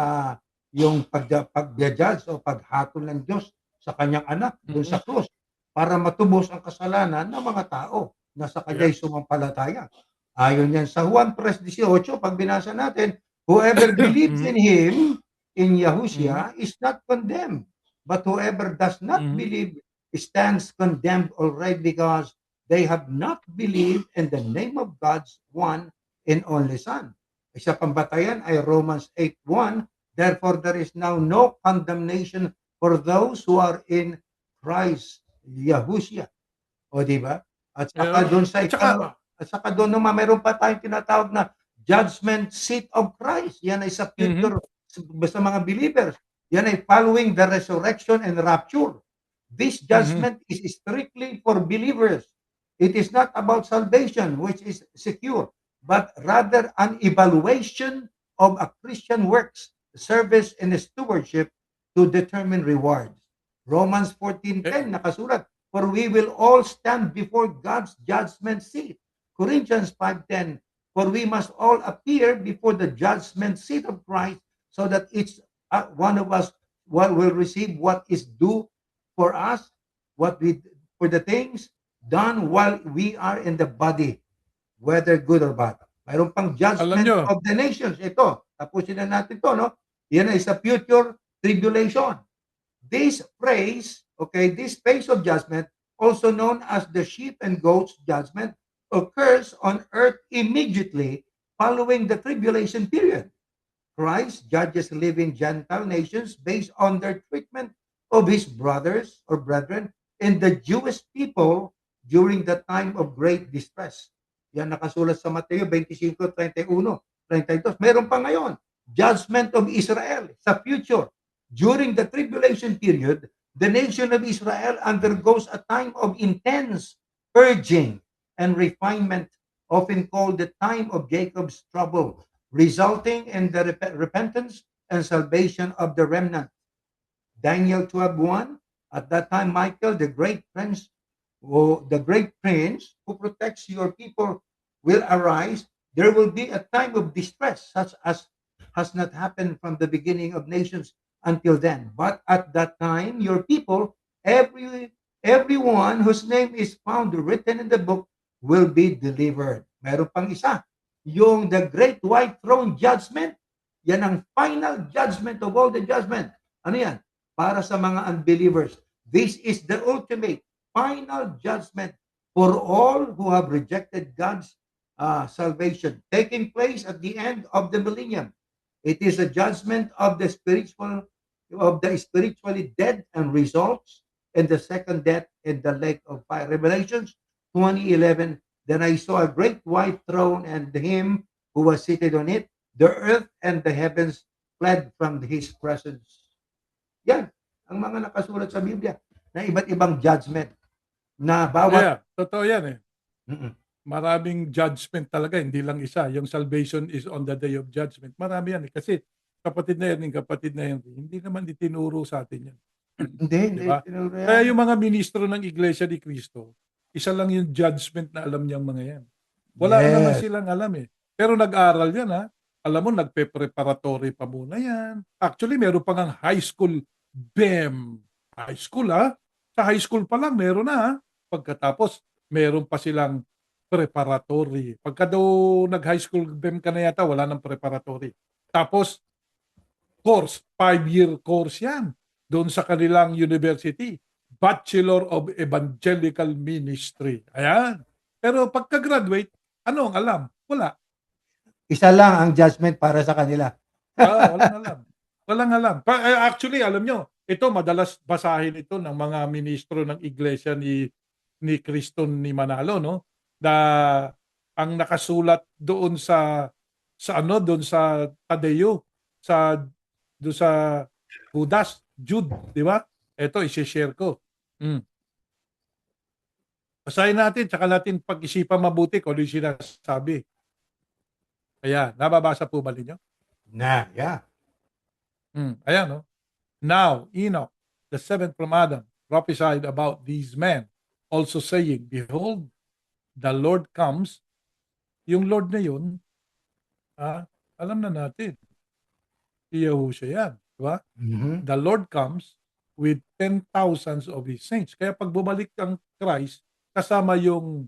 yung pag-judge o paghatol ng Diyos sa kanyang anak doon sa cross para matubos ang kasalanan ng mga tao na sa kanya'y sumampalataya. Ayon yan sa Juan 3:18, pag binasa natin, whoever believes in Him, in Yahushua, is not condemned. But whoever does not believe stands condemned already because they have not believed in the name of God's one and only Son. Isa pang batayan ay Romans 8:1, therefore there is now no condemnation for those who are in Christ Yahushua. O di ba? At saka doon sa at saka doon naman mayroon pa tayong tinatawag na judgment seat of Christ. Yan ay sa future sa mga believers. Yan ay following the resurrection and rapture. This judgment is strictly for believers. It is not about salvation, which is secure, but rather an evaluation of a Christian works, service, and stewardship to determine rewards. Romans 14:10 nakasulat, for we will all stand before God's judgment seat. Corinthians 5:10, for we must all appear before the judgment seat of Christ so that each one of us will receive what is due for us, for the things done while we are in the body, whether good or bad. Mayroon pang judgment of the nations. Ito, tapusin na natin to, no? Yan ay sa future tribulation. This phrase, this phase of judgment, also known as the sheep and goats judgment, occurs on earth immediately following the tribulation period. Christ judges living Gentile nations based on their treatment of his brothers or brethren and the Jewish people during the time of great distress. Yan nakasulat sa Mateo 25:31-32. Meron pa ngayon, judgment of Israel sa future. During the tribulation period, the nation of Israel undergoes a time of intense purging and refinement, often called the time of Jacob's trouble, resulting in the repentance and salvation of the remnant. Daniel 12:1, at that time Michael, the great prince who protects your people will arise. There will be a time of distress such as has not happened from the beginning of nations until then. But at that time, your people Everyone whose name is found written in the book will be delivered. Meron pang isa, yung the great white throne judgment, yan ang final judgment of all the judgment. Ano yan? Para sa mga unbelievers. This is the ultimate final judgment for all who have rejected God's salvation, taking place at the end of the millennium. It is a judgment of the spiritually dead and results in the second death in the lake of fire. Revelations 20:11. Then I saw a great white throne and him who was seated on it. The earth and the heavens fled from his presence. Yan ang mga nakasulat sa Biblia na iba't ibang judgment na bawat Yeah, totoo yan eh. Mm-mm. Maraming judgment talaga, hindi lang isa. Yung salvation is on the day of judgment. Marami yan eh. Kasi kapatid na yan, yung kapatid na yan, hindi naman itinuro sa atin yan. Hindi, Diba? tinuro yan. Kaya yung mga ministro ng Iglesia ni Cristo, isa lang yung judgment na alam niyang mga yan. Wala naman Yes. silang alam eh. Pero nag-aral yan ha. Alam mo, nagpe-preparatory pa muna yan. Actually, meron pa ngang high school BEM. High school ha. Sa high school pa lang, meron na ha. Pagkatapos, meron pa silang preparatory. Pagka daw nag-high school BEM ka na yata, wala nang preparatory. Tapos, course, 5-year course yan. Doon sa kanilang university. Bachelor of Evangelical Ministry. Ayan. Pero pagka-graduate, ano ang alam? Wala. Isa lang ang judgment para sa kanila. Walang alam. Walang alam. Actually, alam nyo, ito madalas basahin ito ng mga ministro ng iglesia ni Cristo ni Manalo, no? Na ang nakasulat doon sa doon sa Tadeo, doon sa Judas, Jude, di ba? Ito, i-share ko. Basahin natin, tsaka natin pag-isipan mabuti kung ano yung sinasabi. Ayan, nababasa po ba ninyo? Yeah. Ayan, no? Now, Enoch, the seventh from Adam, prophesied about these men, also saying, Behold, the Lord comes. Yung Lord na yun, alam na natin. Si Yahushua yan. Diba? Mhm. The Lord comes with 10,000s of His saints. Kaya pag bumalik ang Christ, kasama yung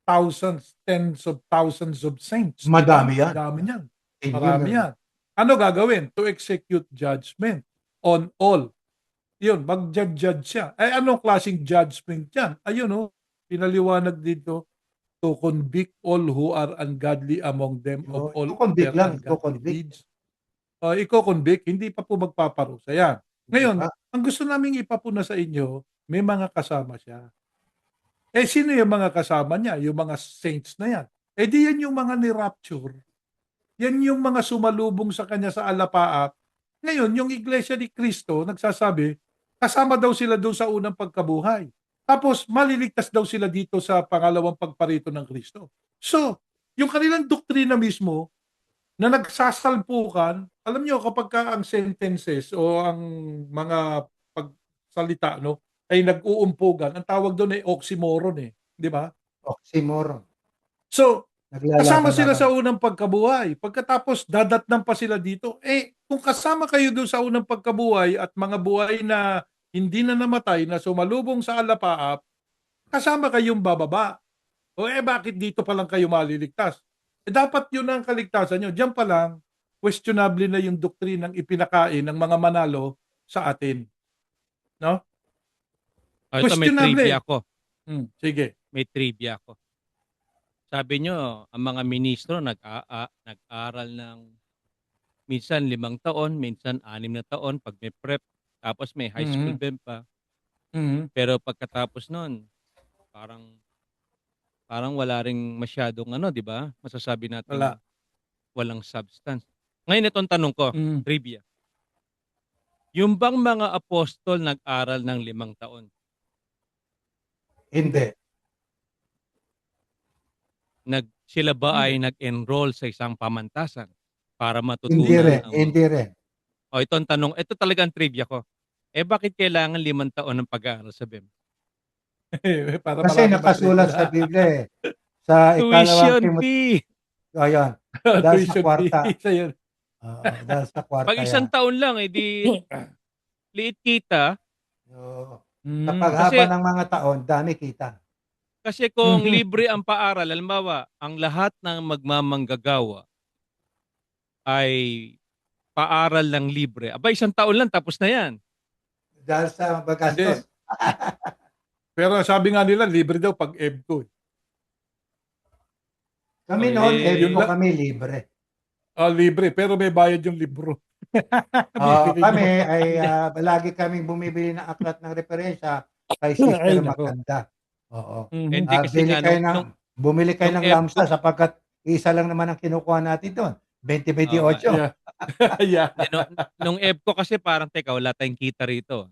thousands, tens of thousands of saints. Madami Diba? yan. Madami yan. Yun Marami yun. yan. Ano gagawin? To execute judgment on all. Yun, mag-judge siya. Ay, anong klaseng judgment yan? Ayun, no? Pinaliwanag dito, to convict all who are ungodly among them of all Iko-convict their lang, ungodly iko-convict. deeds. Iko-convict, hindi pa po magpaparusa. Yan. Ngayon, ang gusto naming ipapuna sa inyo, may mga kasama siya. Sino yung mga kasama niya? Yung mga saints na yan. Di yan yung mga ni-rapture. Yan yung mga sumalubong sa kanya sa alapaap. Ngayon, yung Iglesia ni Cristo, nagsasabi, kasama daw sila doon sa unang pagkabuhay. Tapos, maliligtas daw sila dito sa pangalawang pagparito ng Kristo. So, yung kanilang doktrina mismo, na nagsasalpukan, alam nyo, kapag ka ang sentences o ang mga pagsalita, no, ay nag-uumpugan, ang tawag doon ay oxymoron eh. Di ba? Oxymoron. So, kasama sila sa Naglalaban-laban. unang pagkabuhay. Pagkatapos, dadatnan pa sila dito. Kung kasama kayo doon sa unang pagkabuhay at mga buhay na hindi na namatay, na sumalubong sa alapaap, kasama kayong bababa. Bakit dito pa lang kayo maliligtas? Dapat yun ang kaligtasan nyo. Diyan pa lang, questionable na yung doktrinang ipinakain ng mga manalo sa atin. No? Ito may Questionable. trivia ako. Sige. May trivia ako. Sabi nyo, ang mga ministro nag-aral ng minsan 5 taon, minsan 6 na taon pag may prep, tapos may high school BEM pa. Pero pagkatapos nun, parang wala ring masyadong di ba? Masasabi natin Wala. Walang substance. Ngayon itong tanong ko, trivia. Yung bang mga apostol nag-aral ng 5 taon? Hindi. Sila ba ay nag-enroll sa isang pamantasan para matutunan? Hindi rin. Ito ang tanong, ito talagang trivia ko. Bakit kailangan 5 taon ng pag-aaral sa BEM? Para Kasi marami nakasulat matrikula. sa Biblia eh. Sa Tuition ikalawang fee! Ayan. Dahil sa Tuition kwarta. fee. Isa yun. Dahil sa kwarta Pag isang yan. taon lang, di liit kita. Kapag Kasi haba ng mga taon, dami kita. kasi kung libre ang paaral, halimbawa, ang lahat ng magmamanggagawa ay paaral ng libre. Aba, isang taon lang tapos na 'yan. Dahil sa Hindi. magastos. Pero sabi nga nila, libre daw pag EBCO. Kami Oh, noon, Yun EBCO lang, kami libre. libre, pero may bayad yung libro. Bibili Kami nyo. ay lagi kaming bumibili ng aklat ng referensya kay Ay, Sister nako. Maganda. Oo. Mhm. hindi kasi Bili nga kayo ng bumili kayo nung ng EBCO, lamsa sapagkat isa lang naman ang kinukuha natin doon. oo nga. 20-28. Yeah. Yeah. Hindi, nung EBCO kasi parang teka wala tayong kita rito.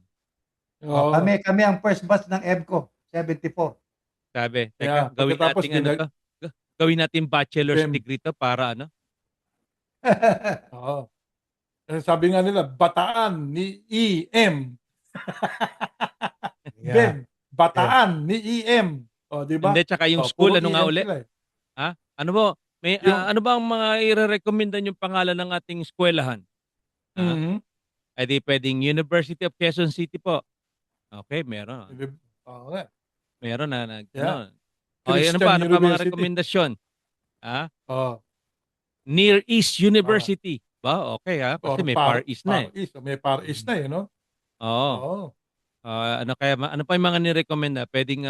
Oo. Kami ang first batch ng EBCO, 74. Sabi, teka, Yeah. Pagkatapos, gawin natin bachelor's BEM. degree to para ano? Oo. Sabi nga nila, bataan ni EM. Yeah. Ben, bataan ni EM. O, di ba? Hindi, tsaka yung O, school, puro ano nga EM uli? sila eh. Ha? Ano ba? Yung, Ano ba ang mga irerekomendan yung pangalan ng ating eskwelahan? Ha? mhm. Ay di pwedeng University of Quezon City po. Okay, meron. Oo nga. Meron na Yeah. ano. Okay, Christian ano pa mga University. rekomendasyon? Ha? Oh, Near East ah, University. Ba, okay ha? or Kasi may Far East na eh. Far East. May Far East Mm. na eh, no? Oo. Oo. Ano pa yung mga nirekomenda? Pwedeng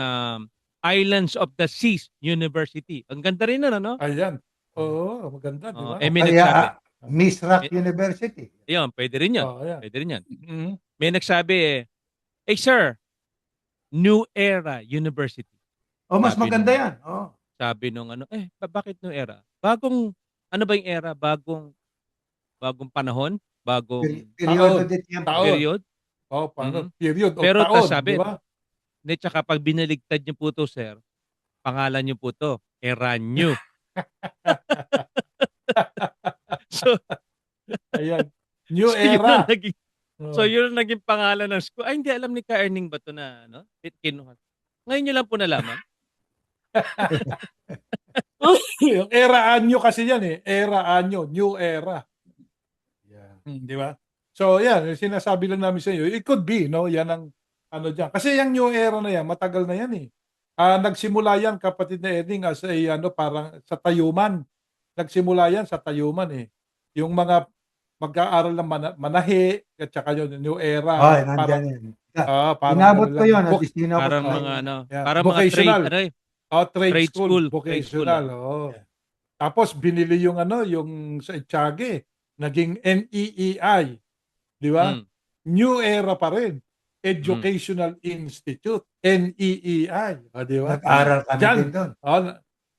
Islands of the Seas University. Ang ganda rin nun, ano? Ayan. Oo, maganda, di ba? O May kaya nagsabi. Miss Rock May, University. yun, pwede rin yun. Ayan. Pwede rin yun. Mhm. May nagsabi sir, New Era University. Mas Sabi maganda nung, yan. sabi nung ano, bakit New Era? Ano ba yung era? Bagong panahon? Bagong Periodo Taon. de tiempo. Taon. period? Oh, paano? Mhm. Period o Pero tas taon, di sabi, ba? hindi, tsaka pag binaligtad niyo po to, sir, pangalan niyo po to, Eranyo. So, Ayan. New so yun ang era. naging, so Oh. yun ang naging pangalan ng school. Ay, hindi alam ni Ka-Erning ba to na, ano? Kinuha. Ngayon niyo lang po nalaman. Yung era anyo kasi yan eh. Era anyo. New era. Yeah. Di ba? So, yan. Yung sinasabi lang namin sa inyo. It could be, no? Yan ang ano dyan. Kasi yung new era na yan, matagal na yan eh. Nagsimula yan, kapatid na Eding, as a, parang sa Tayuman. Nagsimula yan sa Tayuman eh. Yung mga mag-aaral ng manahe, at saka yun, new era. Nandyan Parang, yan. parang Inabot ano ko lang. yun. At inabot Parang ko. mga ano, Yeah. parang mga trade, Vocational. ano eh, Trade trade school. school. Vocational. Oh. Yeah. Tapos, binili yung yung sa Itiage. Naging NEEI. Di ba? Mm. New era pa rin. Educational Institute. NEEI. Di ba? Nag-aral kami Diyan. din doon.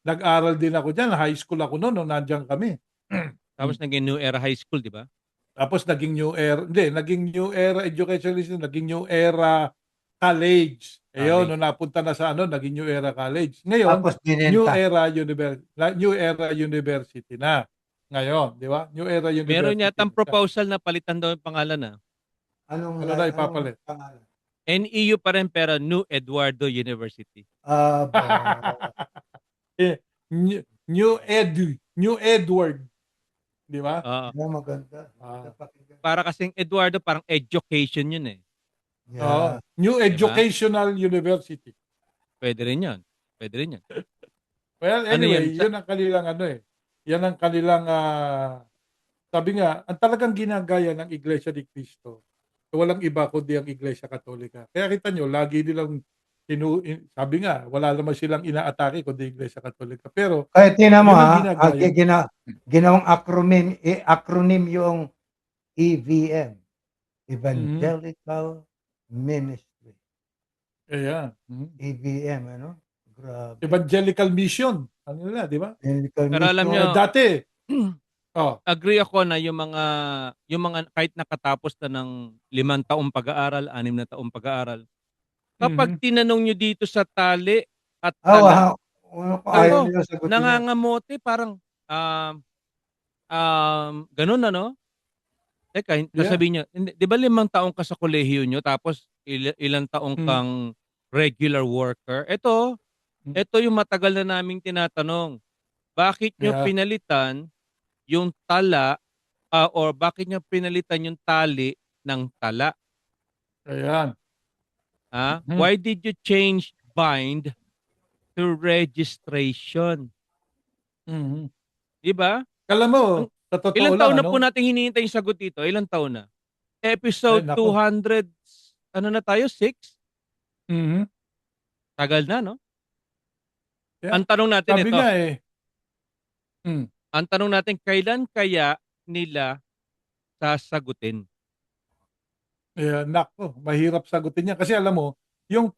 Nag-aral din ako dyan. High school ako noon nung nandiyan kami. Tapos naging New Era High School, di ba? Tapos naging New Era, hindi, naging New Era Educational Institute, naging New Era College. Ayun, College. nung napunta na sa naging New Era College. Ngayon, Tapos New binenta. Era University na. Ngayon, di ba? New Era Meron University. yatang proposal na palitan daw yung pangalan na. Anong Ano na ipapalit? pangalan? NEU pa rin pero New Eduardo University. New Edward. Di ba? Maganda. Para kasing Eduardo, parang education yun eh. Yeah. New Diba? Educational University. Pwede rin yun. Pwede rin yun. Well, Ano anyway, yan? yun ang kanilang yan ang kanilang sabi nga, ang talagang ginagaya ng Iglesia ni Cristo, walang iba kundi ang Iglesia Katolika. Kaya kita nyo, lagi nilang sabi nga, wala naman silang inaatake kundi Iglesia Katolika. Pero, Kaya tinan mo yun ang ginagaya. ginawang acronym yung EVM. Evangelical Ministry. Ayan. EVM, ano? Grabe. Evangelical Mission. Ano nila, di ba? Evangelical Pero alam Mission. nyo, Dati, agree ako na yung mga kahit nakatapos na ng 5 taong pag-aaral, 6 na taong pag-aaral, kapag tinanong nyo dito sa tali at tala, ayaw nila sagutin yan. nangangamote, parang ganun ano? Teka, sasabihin nyo, di ba 5 taong ka sa kolehiyo nyo tapos ilang taong kang regular worker? Ito yung matagal na naming tinatanong. Bakit nyo pinalitan yung tala or bakit nyo pinalitan yung tali ng tala? Ayan. Mhm. Why did you change bind to registration? Mhm. Di ba? Alam mo, Ang, sa totoo ilang lang taon na po ano, natin hinihintay yung sagot dito? Ilang taon na? ay Episode nako. 200, ano na tayo? 6? Mhm. Tagal na, no? Yeah. Ang tanong natin Sabi ito. nga eh, hmm, Ang tanong natin, kailan kaya nila sasagutin? yeah, nako, mahirap sagutin yan kasi alam mo, yung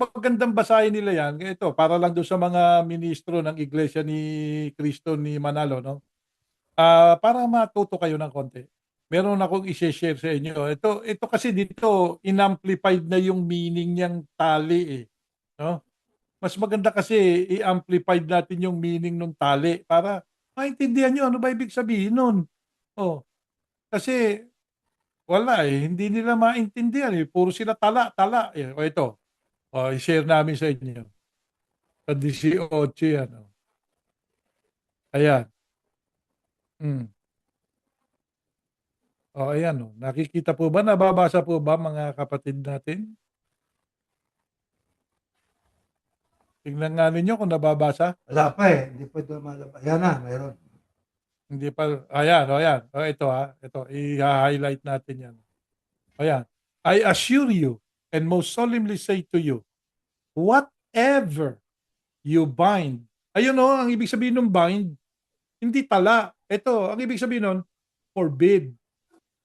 magandang basahin nila yan, ito para lang doon sa mga ministro ng Iglesia ni Cristo ni Manalo, no? Para matuto kayo ng konti. Meron akong i-share sa inyo. Ito kasi dito inamplified na yung meaning niyang tali eh, no? Mas maganda kasi i-amplified natin yung meaning ng tali para maintindihan niyo ano ba ibig sabihin nun. Oh, kasi wala eh, hindi nila maintindihan eh. Puro sila tala, tala. Eh. O ito, i-share namin sa inyo. Sa 18 yan. Oh. Ayan. Mm. Ayan. Oh. Nakikita po ba, nababasa po ba mga kapatid natin? Tingnan nga ninyo kung nababasa. Wala pa eh. Hindi pa lumalabas. Yan na, mayroon. Hindi pa, ayan, ayan. Ito ha, ito, i-highlight natin yan. Ayan. I assure you and most solemnly say to you, whatever you bind. Ayun o, ang ibig sabihin ng bind, hindi tala. Ito, ang ibig sabihin nun, forbid,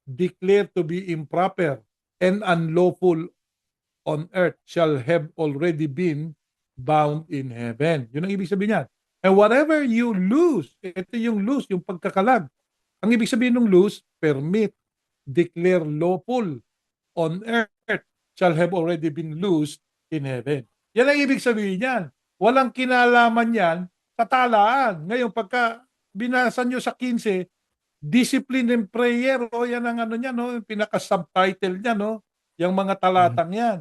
declare to be improper, and unlawful on earth shall have already been bound in heaven. Yun ang ibig sabihin niyan. And whatever you lose, ito yung lose, yung pagkakalag. Ang ibig sabihin ng lose, permit, declare lawful on earth shall have already been loosed in heaven. Yan ang ibig sabihin niyan. Walang kinalaman yan sa talaan. Ngayon, pagka binasa nyo sa 15, discipline and prayer, yan ang ano niya, no? Yung pinaka-subtitle niya, no? Yung mga talatang yan.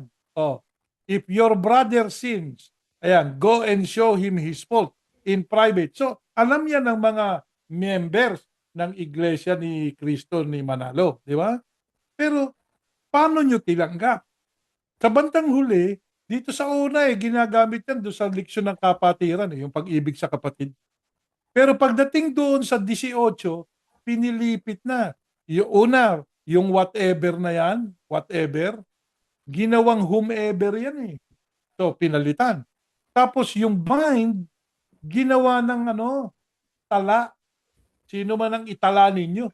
If your brother sins, ayan, go and show him his fault in private. So, alam yan ng mga members ng Iglesia ni Cristo ni Manalo, di ba? Pero, paano nyo tinanggap? Sa bandang huli, dito sa una ginagamit yan doon sa leksyon ng kapatiran, yung pag-ibig sa kapatid. Pero pagdating doon sa 18, pinilipit na. Yung una, yung whatever na yan, whatever, ginawang whomever yan eh. So, pinalitan. Tapos yung bind, ginawa ng tala. Sino man ang itala ninyo,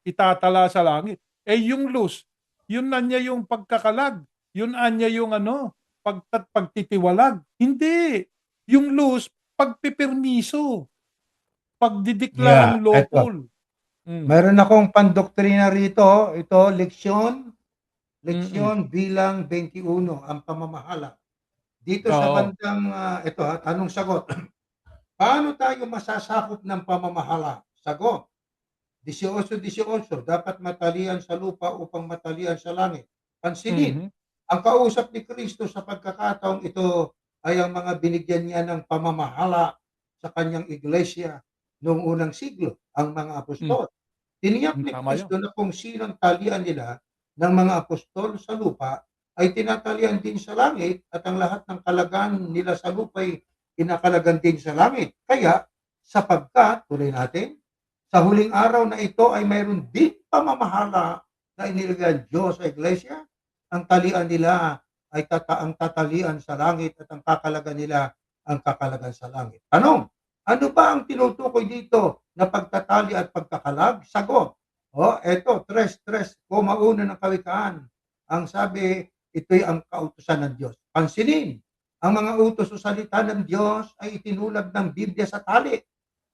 itatala sa langit. Yung loose, yun na niya yung pagkakalag. Yun anya yung pagtitiwalag. Hindi. Yung loose, pagpipermiso. Pagdideklarang Yeah, eto. lawful. Mm. Mayroon akong pandoktrina rito. Ito, leksyon. Mm-mm. Leksyon bilang 21, ang pamamahala. Dito sa Oo. bandang, ito tanong sagot. Paano tayo masasakop ng pamamahala? Sagot. 18:18, dapat matalian sa lupa upang matalian sa langit. Pansinin, Mhm. ang kausap ni Kristo sa pagkakataong ito ay ang mga binigyan niya ng pamamahala sa kanyang iglesia noong unang siglo, ang mga Mm. apostol. Tiniyak ni Tama yun. Kristo na kung sinong talian nila ng mga apostol sa lupa ay tinatalian din sa langit at ang lahat ng kalagan nila sa lupa ay kinakalagan din sa langit. Kaya, sapagkat, tuloy natin, sa huling araw na ito ay mayroon din pamamahala na inilagay ang Diyos sa iglesia. Ang talian nila ay ang tatalian sa langit at ang kakalagan nila ang kakalagan sa langit. Tanong, ano ba ang tinutukoy dito na pagtatali at pagkakalag? Sagot, eto, 3:1 ng Kawikaan. Ang sabi, ito'y ang kautusan ng Diyos. Pansinin, ang mga utos o salita ng Diyos ay itinulag ng Biblia sa tali.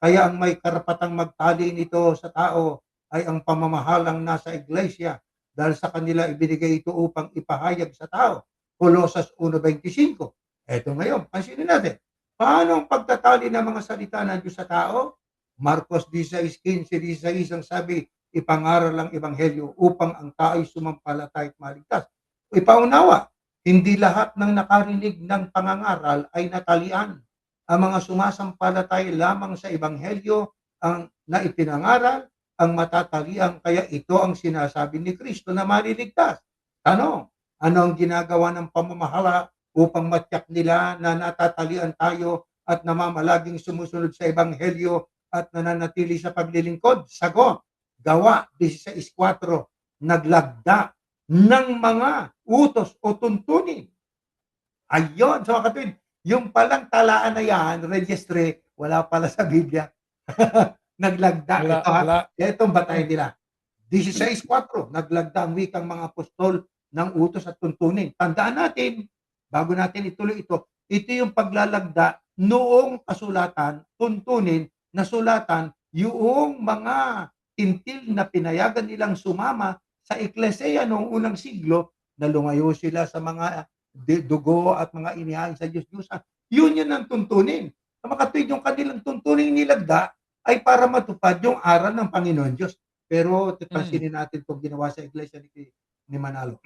Kaya ang may karapatang magtali nito sa tao ay ang pamamahalang nasa iglesia dahil sa kanila ibinigay ito upang ipahayag sa tao. Colosas 1:25. Eto ngayon, pansinin natin. Paano ang pagtatali ng mga salita ng Diyos sa tao? Marcos 16:15 ang sabi, ipangaral ang ebanghelyo upang ang tao ay sumampalatay at maligtas. Ipaunawa, hindi lahat ng nakarinig ng pangangaral ay natalian. Ang mga sumasampalatay lamang sa ebanghelyo ang naipinangaral ang matatalian, kaya ito ang sinasabi ni Kristo na maliligtas. Tanong, Ano ang ginagawa ng pamamahala upang matyak nila na natatalian tayo at namamalaging sumusunod sa Ebanghelyo at nananatili sa paglilingkod? Sagot, Gawa 16:4, naglagda ng mga utos o tuntunin. Ayun, so kapatid, yung palang talaan na yan, registre, wala pala sa Biblia. Naglagda. Wala, Ito ha, wala. itong batayin nila. 16:4, naglagda ang wikang mga apostol ng utos at tuntunin. Tandaan natin, bago natin ituloy ito yung paglalagda noong kasulatan, tuntunin, na sulatan, yung mga tintil na pinayagan nilang sumama sa Ekleseya noong unang siglo, na lumayo sila sa mga dugo at mga inihain sa Diyos-Diyosan. Yun ang tuntunin. Sa makatuwid yung kanilang tuntunin nilagda ay para matupad yung aral ng Panginoon Diyos. Pero pansinin natin itong ginawa sa iglesia ni Manalo.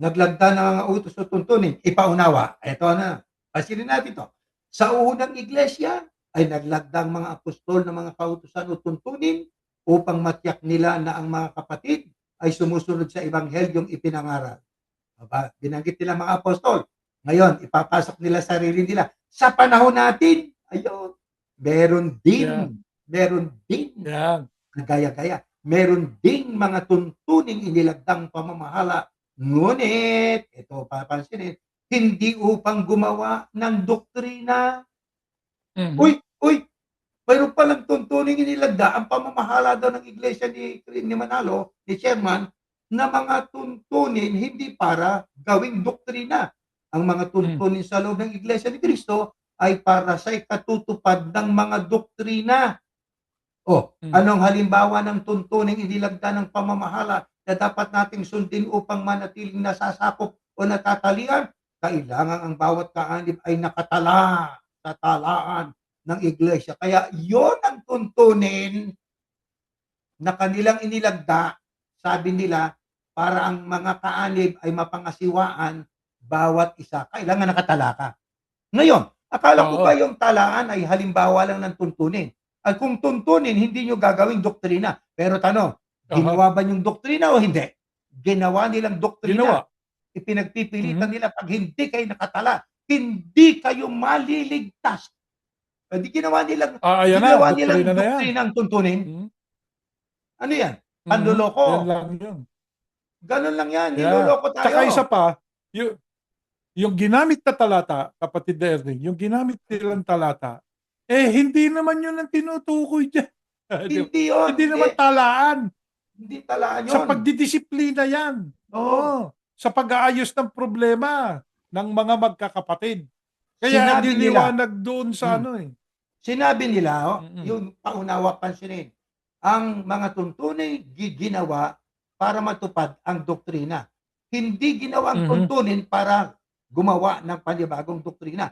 Naglagda ng mga utos o tuntunin, ipaunawa. Ito na. Pansinin natin ito. Sa unang iglesia ay naglagda ang mga apostol ng mga kautusan o tuntunin upang matiyak nila na ang mga kapatid ay sumusunod sa ebanghelyong ipinangaral. Binanggit nila mga apostol. Ngayon, ipapasok nila sarili nila. Sa panahon natin, ayun, meron din Yan. gaya-gaya. Meron ding mga tuntuning inilagdang pamamahala. Ngunit, ito papansinin, hindi upang gumawa ng doktrina. Mhm. Uy, mayroon palang tuntuning inilagda ang pamamahala daw ng iglesia ni Manalo, ni Chairman, na mga tuntunin hindi para gawing doktrina. Ang mga tuntunin sa loob ng iglesia ni Cristo ay para sa ikatutupad ng mga doktrina. Anong halimbawa ng tuntuning inilagda ng pamamahala na dapat nating sundin upang manatiling nasasakop o natatalian? Kailangan ang bawat kaanib ay nakatala sa talaan ng iglesia. Kaya yon ang tuntunin na kanilang inilagda, sabi nila, para ang mga kaanib ay mapangasiwaan bawat isa. Kailangan nakatala ka. Ngayon, akala ko ba yung talaan ay halimbawa lang ng tuntunin? At kung tuntunin, hindi nyo gagawing doktrina. Pero tanong, ginawa ba yung doktrina o hindi? Ginawa nilang doktrina. Ginawa. Ipinagpipilitan nila pag hindi kayo nakatala, hindi kayo maliligtas. Hindi ginawa nilang Ayan na, ginawa doktrina nilang na yan. doktrina ang tuntunin. Ano yan? Yan Panloloko. lang yun. Ganun lang yan. Yeah. Niloloko tayo. Tsaka isa pa, yung ginamit na talata, kapatid na Erning, yung ginamit nilang talata, hindi naman yun ang tinutukoy dyan. Hindi yun. Hindi naman talaan. Hindi talaan yun. Sa pagdidisiplina yan. Oo. Sa pag-aayos ng problema ng mga magkakapatid. Kaya Sinabi niliwanag doon sa Sinabi nila, yung paunawa pansinin, ang mga tuntunin ginawa para matupad ang doktrina. Hindi ginawa ang tuntunin para gumawa ng panibagong doktrina.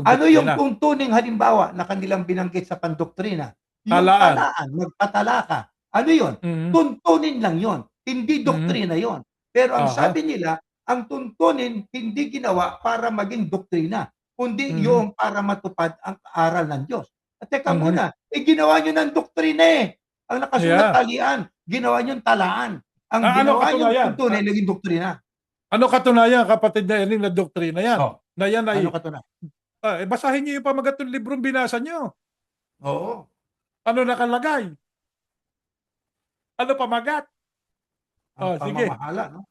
Ano yung tuntuning halimbawa na kanilang binanggit sa pandoktrina? Yung talaan, magpatala ka. Ano yun? Tuntunin lang yun. Hindi doktrina yun. Pero ang sabi nila, ang tuntunin hindi ginawa para maging doktrina, kundi yung para matupad ang aral ng Diyos. At teka muna, ginawa nyo ng doktrina eh. Ang nakasulat talian, ginawa nyo talaan. Ang ginawa nyo tuntunin, naging doktrina. Ano katunayan, kapatid na Erning, na doktrina yan? Na yan ay, ano katunayan? basahin niyo yung pamagat ng librong binasa niyo. Oo. Ano nakalagay? Ano pamagat? Ang Sige. pamamahala, no?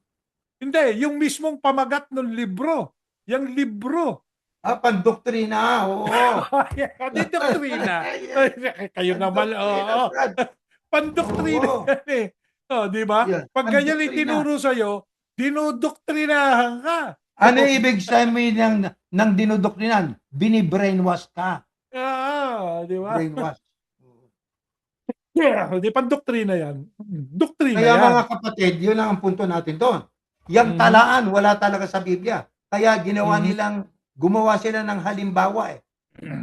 Hindi, yung mismong pamagat ng libro. Yung libro. Pandoktrina, oo. Hindi doktrina. Kayo naman, Pandoktrina yan eh. Di ba? Pag ganyan itinuro sa'yo, dinodoktrinahan ka. Ano ibig sabihin ng dinodoktrinan? Bini-brainwash ka. Di ba? Brainwash. Di pandoktrina yan. Doktrina Kaya yan. mga kapatid, yun lang ang punto natin doon. Yang talaan, wala talaga sa Biblia. Kaya ginawa nilang, gumawa sila ng halimbawa eh.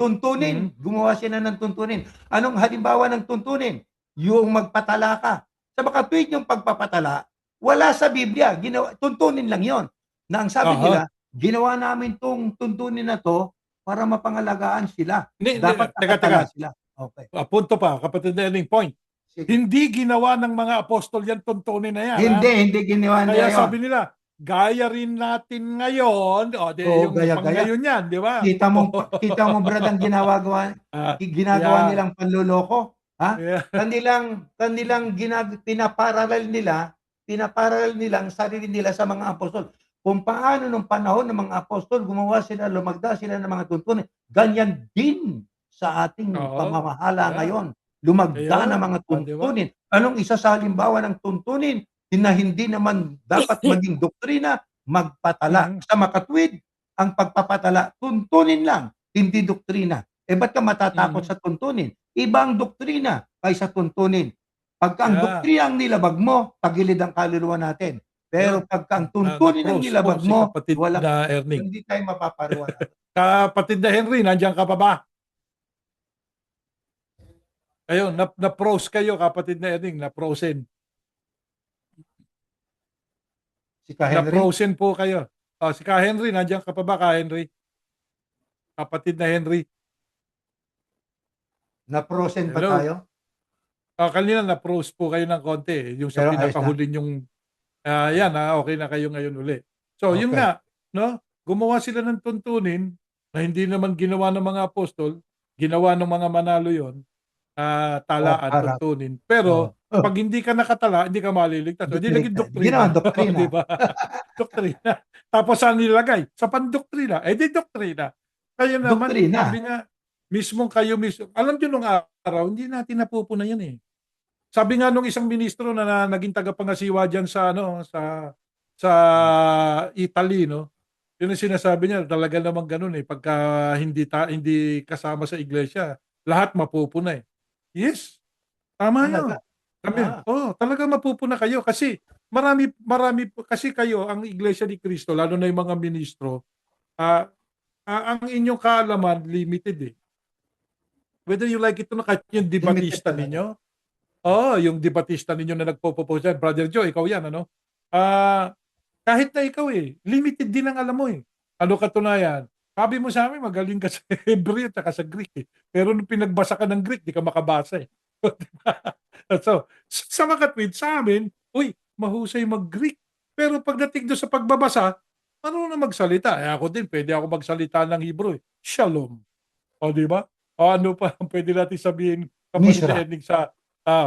Tuntunin, gumawa sila ng tuntunin. Anong halimbawa ng tuntunin? Yung magpatala ka. Sa makatuwid yung pagpapatala, wala sa Biblia. Tuntunin lang yon. Na ang sabi nila, ginawa namin tong tuntunin na to para mapangalagaan sila. Dapat nakatala sila. Okay. Punto pa, kapatid na Erning, point. Sige. Hindi ginawa ng mga apostol yan tuntunin na yan. Hindi ginawa nila Kaya yun. sabi nila, gaya rin natin ngayon, Oo, yung gaya-gaya. ngayon yan, di ba? Kita mo Brad ang Ah, ginagawa yeah, nilang panloloko, ha? yeah. Kanilang pinaparalel nila ang sarili nila sa mga apostol. Kung paano nung panahon ng mga apostol gumawa sila, lumagda sila ng mga tuntunin, ganyan din sa ating Oo, pamamahala yeah. ngayon. Lumagda ng Ayun, mga di ba? tuntunin. Anong isa sa halimbawa ng tuntunin na hindi naman dapat maging doktrina? Magpatala. Mhm. Sa makatwid, ang pagpapatala, tuntunin lang, hindi doktrina. Ba't ka matatakot Mhm. sa tuntunin? Ibang doktrina kaysa tuntunin. Pagka ang Yeah, doktrina ang nilabag mo, tagilid ang kaluluwa natin. yun. Pero pagka ang tuntunin ang Na-pros po nilabag si mo, kapatid walang, na Erning. hindi tayo mapapariwara. Kapatid na Henry, nandiyan ka pa ba? Ayun, na-pros kayo, kapatid na Erning, na-prosen. Si Ka Henry, Na-prosen po kayo. Si Ka Henry, nandiyan ka pa ba, Ka Henry? Kapatid na Henry. na-prosen pa Hello? tayo. Kanina na-pros po kayo ng konti. Yung sa Pero ayos na. pinakahuli yung, yan, okay na kayo ngayon uli. So, yun Okay. nga, no? Gumawa sila ng tuntunin na hindi naman ginawa ng mga apostol, ginawa ng mga manalo yon, O, talaan, para. tuntunin. Oh. Pero, pag hindi ka nakatala, hindi ka maliligtas. So, hindi naging Hindi doktrina. naman doktrina. Di ba? Doktrina. Tapos saan nilagay? Sa pandoktrina. Di doktrina. Kaya naman, Doktrina. sabi nga, mismong kayo mismo. Alam nyo nung araw, hindi natin napupuna yan eh. Sabi nga nung isang ministro na naging tagapangasiwa diyan sa sa Italy, no. Yun ang sinasabi niya, talaga namang ganoon eh, pagka hindi kasama sa iglesia, lahat mapupuna eh. Yes, tama Talaga. 'yun. Sabi, Ah, talaga mapupuna kayo kasi marami kasi kayo ang iglesia ni Cristo, lalo na yung mga ministro, ah, ang inyong kaalaman limited eh. Whether you like it or not, kahit yung limited debatista talaga. ninyo, yung debatista ninyo na nagpo-propose yan, Brother Joe, ikaw yan, ano? Kahit na ikaw limited din ang alam mo eh. Ano katunayan? Sabi mo sa amin, magaling ka sa Hebrew at sa Greek eh. Pero nung pinagbasa ka ng Greek, di ka makabasa eh. Diba? So, sa makatwid, sa amin, mahusay mag-Greek. Pero pagdating doon sa pagbabasa, marunong na magsalita. Ako din, pwede ako magsalita ng Hebrew eh. Shalom. O, di ba? O, ano pa ang pwede natin sabihin, kapatid na Misra. ending sa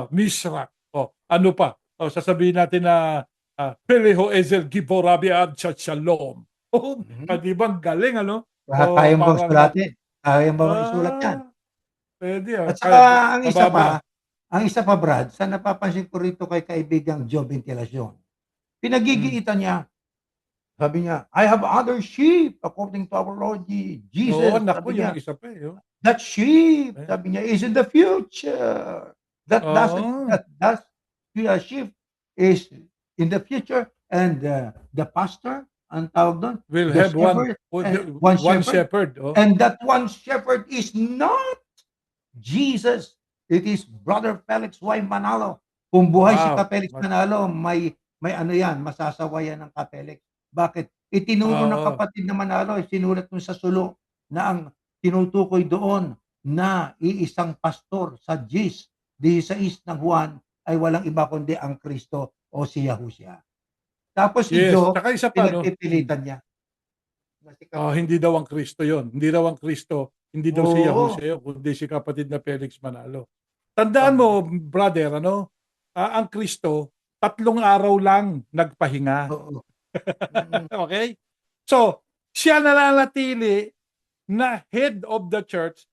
Mishra? O, ano pa? O, sasabihin natin na Peleho Ezel Giborabi Ad Shalom. O, Mhm. di ba? Ang galing, ano? Kaya O, mo bang parang, sulatin? Kaya mo bang isulat yan? ah, pwede At saka Kaya, ang isa nababa. pa, Brad, sa napapansin ko rito kay kaibigang Joe Ventilacion, Mm. pinagigiitan niya, sabi niya, I have other sheep according to our Lord Oo, Jesus. naku, Sabi yun niya, ang isa pa eh. Oh. that sheep, Eh, sabi niya, is in the future. Oo. That does, sheep is in the future, and the pastor, ang tawag doon, We'll the have shepherd, one one shepherd, shepherd. Oh. and that one shepherd is not Jesus. It is Brother Felix Y. Manalo. Kung buhay si Wow. Kapelik Manalo, may ano yan, masasawayan ng Kapelik. Bakit? Itinuro ng Oo. kapatid na Manalo, sinulat mo sa sulo na ang tinutukoy doon na iisang pastor sa 16 ng Juan ay walang iba kundi ang Kristo o si Yahushua. Tapos si Yes. Joe, Tsaka isa pa, no? pinagpipilitan niya na si Hindi kapatid. daw ang Kristo yon. Hindi daw ang Kristo. Hindi daw si Oo. Yahusea yun, kundi si kapatid na Felix Manalo. Tandaan Pag, mo, brother, ang Kristo, 3 araw lang nagpahinga. oo. Mm, Okay? So, siya nananatili na head of the church,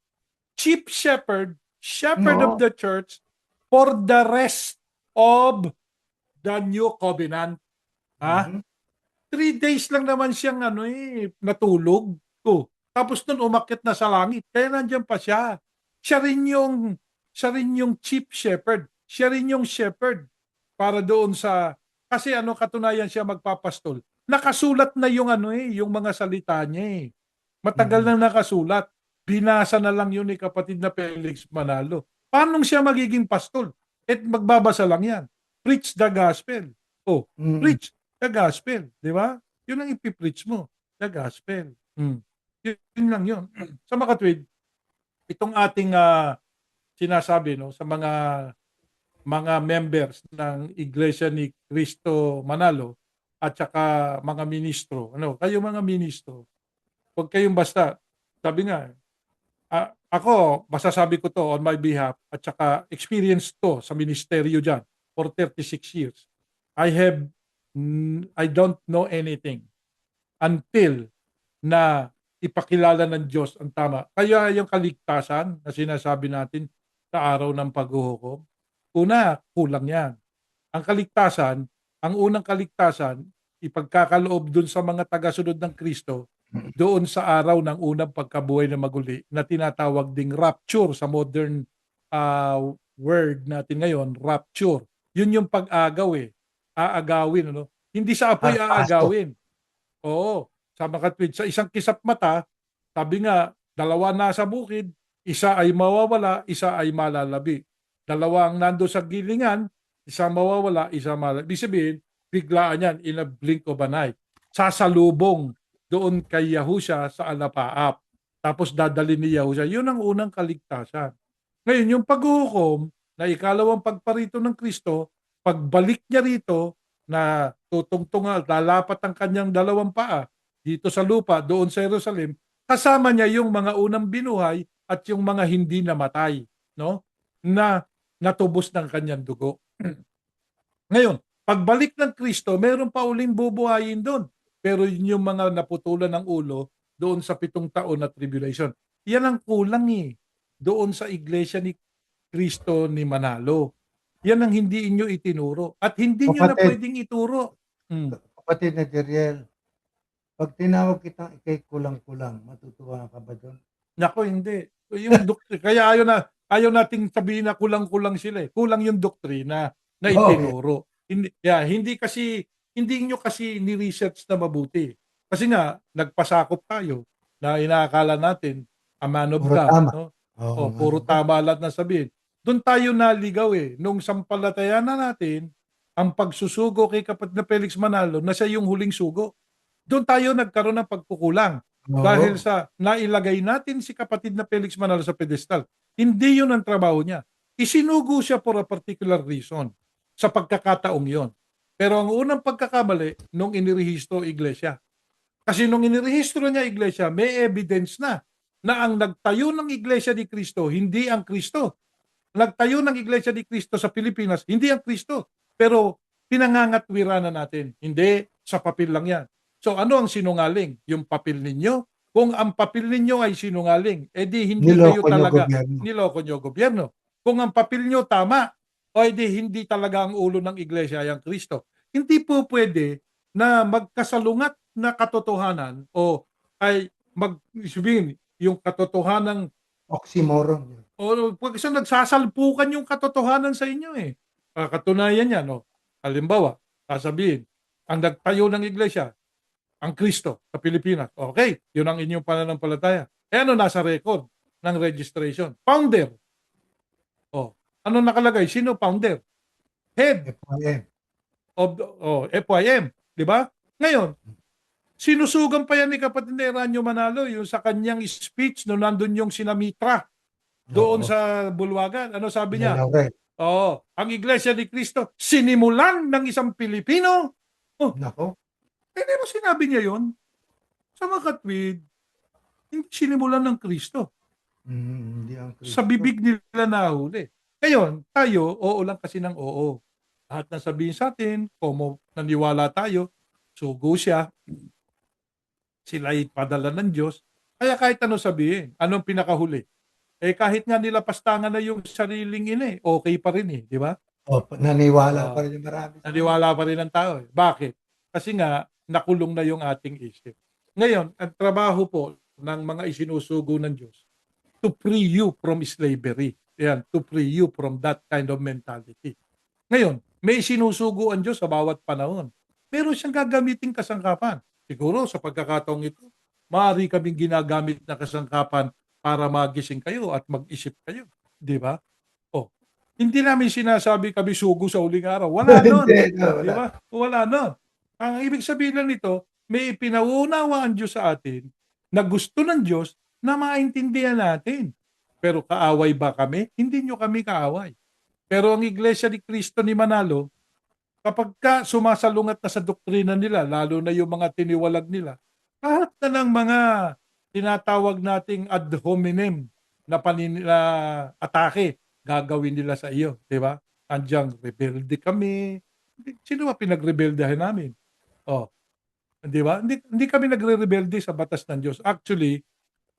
chief shepherd, shepherd of oo. the church for the rest of the new covenant. Ha? Mhm. 3 days lang naman siyang natulog. Tapos nun umakyat na sa langit. Kaya nandiyan pa siya. Siya rin yung chief shepherd. Siya rin yung shepherd para doon kasi katunayan siya magpapastol. Nakasulat na yung mga salita niya eh. Matagal Mm. nang nakasulat. Binasa na lang yun ni kapatid na Felix Manalo. Paano siya magiging pastol? Magbabasa lang yan. Preach the gospel. Mm. Preach the gospel, di ba? Yun ang ipipreach mo, the gospel. Yun lang yun. Sa makatwid, itong ating sinasabi sa mga members ng Iglesia ni Cristo Manalo, at saka mga ministro. Kayo mga ministro, huwag kayong basta. Sabi nga, ako, masasabi ko to on my behalf at saka experience to sa ministeryo dyan for 36 years. I don't know anything until na ipakilala ng Diyos ang tama. Kaya yung kaligtasan na sinasabi natin sa araw ng paghuhukom, una, kulang yan. Ang unang kaligtasan, ipagkakaloob dun sa mga tagasunod ng Kristo, doon sa araw ng unang pagkabuhay na maguli na tinatawag ding rapture sa modern word natin ngayon, rapture. Yun yung pag-agaw aagawin. Hindi sa apoy Harpasto. aagawin. Oo, sa mga tweet, sa isang kisap mata, sabi nga, dalawa nasa bukid, isa ay mawawala, isa ay malalabi. Dalawa ang nando sa gilingan, isa mawawala, isa malalabi. Ibig sabihin, biglaan yan in a blink of an eye. Sasalubong doon kay Yahusha sa alapaap. Tapos dadali ni Yahusha. Yun ang unang kaligtasan. Ngayon, yung paghuhukom na ikalawang pagparito ng Kristo, pagbalik niya rito na tutungtungan, lalapat ang kanyang dalawang paa dito sa lupa, doon sa Jerusalem, kasama niya yung mga unang binuhay at yung mga hindi namatay, no? Na natubos ng kanyang dugo. Ngayon, pagbalik ng Kristo, meron pa uling bubuhayin doon. Pero yun yung mga naputulan ng ulo doon sa 7 taon na tribulation. Yan ang kulang doon sa iglesia ni Kristo ni Manalo. Yan ang hindi inyo itinuro. At hindi nyo na Kapatid. pwedeng ituro. Kapatid na Jeriel, pag tinawag kitang ikay kulang-kulang, matutuwa ka ba doon? Nako, hindi. Yung kaya ayaw nating sabihin na kulang-kulang sila eh. Kulang yung doktrina na itinuro. Hindi nyo kasi ni-research na mabuti. Kasi nga, nagpasakop tayo na inaakala natin a man of Puro God. tama. No? Oo, Puro tama lahat na sabihin. Doon tayo naligaw nung sampalataya na natin, ang pagsusugo kay kapatid na Felix Manalo na siya yung huling sugo. Doon tayo nagkaroon ng pagkukulang. Oo. Dahil sa nailagay natin si kapatid na Felix Manalo sa pedestal. Hindi yun ang trabaho niya. Isinugo siya for a particular reason sa pagkakataong yon. Pero ang unang pagkakamali nung inirehistro iglesia. Kasi nung inirehistro niya iglesia, may evidence na ang nagtayo ng iglesia ni Kristo, hindi ang Kristo. Nagtayo ng iglesia ni Kristo sa Pilipinas, hindi ang Kristo. Pero pinangangatwiran na natin. Hindi, sa papel lang yan. So ano ang sinungaling? Yung papel ninyo? Kung ang papel ninyo ay sinungaling, edi hindi kayo Niloko niyo talaga gobyerno. niloko nyo gobyerno. Kung ang papel nyo tama, o edi hindi talaga ang ulo ng iglesia ay ang Kristo. Hindi po pwede na magkasalungat na katotohanan o ay sabihin, yung katotohanan Oxymoron. o pag isang nagsasalpukan yung katotohanan sa inyo katunayan yan, halimbawa, sasabihin, ang nagtayo ng iglesia, ang Kristo sa Pilipinas. Okay, yun ang inyong pananampalataya. Ano nasa record ng registration? Founder. Ano nakalagay? Sino founder? Head FYM. of FYM. Di ba? Ngayon, sinusugan pa yan ni kapatid na Eranio Manalo yung sa kanyang speech no nandun yung sinamitra doon Oo. sa Bulwagan. Ano sabi niya? Laurel. Ang Iglesia ni Cristo, sinimulan ng isang Pilipino. Nako. Hindi mo sinabi niya yon sa mga katwid, hindi sinimulan ng Kristo. Hindi ang Sa Kristo. bibig nila nahuli. Ngayon, tayo, oo lang kasi ng oo. Lahat na sabihin sa atin, kung naniwala tayo, sugo siya, sila ay padala ng Diyos. Kaya kahit ano sabihin, anong pinakahuli? Kahit nga nila pastangan na yung sariling okay pa rin di ba? Naniwala pa rin yung marami. Naniwala pa rin ang tao. Bakit? Kasi nga, nakulong na yung ating isip. Ngayon, ang trabaho po ng mga isinusugo ng Diyos to free you from slavery. Yan, to free you from that kind of mentality. Ngayon, may isinusugo ang Diyos sa bawat panahon. Meron siyang gagamiting kasangkapan. Siguro sa pagkakataong ito, maaari kaming ginagamit na kasangkapan para magising kayo at mag-isip kayo. Di ba? Hindi namin sinasabi kami sugo sa huling araw. Wala nun. Hindi, no, Di wala. ba? Wala nun. Ang ibig sabihin lang nito, may ipinaunawa ang Diyos sa atin na gusto ng Diyos na maintindihan natin. Pero kaaway ba kami? Hindi nyo kami kaaway. Pero ang Iglesia ni Cristo ni Manalo, kapag sumasalungat na sa doktrina nila, lalo na yung mga tiniwalag nila, lahat na ng mga tinatawag nating ad hominem na atake, gagawin nila sa iyo, di ba? Andiyan, rebelde kami. Sino ba pinagrebeldahan namin? Oh, di ba? Hindi kami nagre-rebelde sa batas ng Diyos. Actually,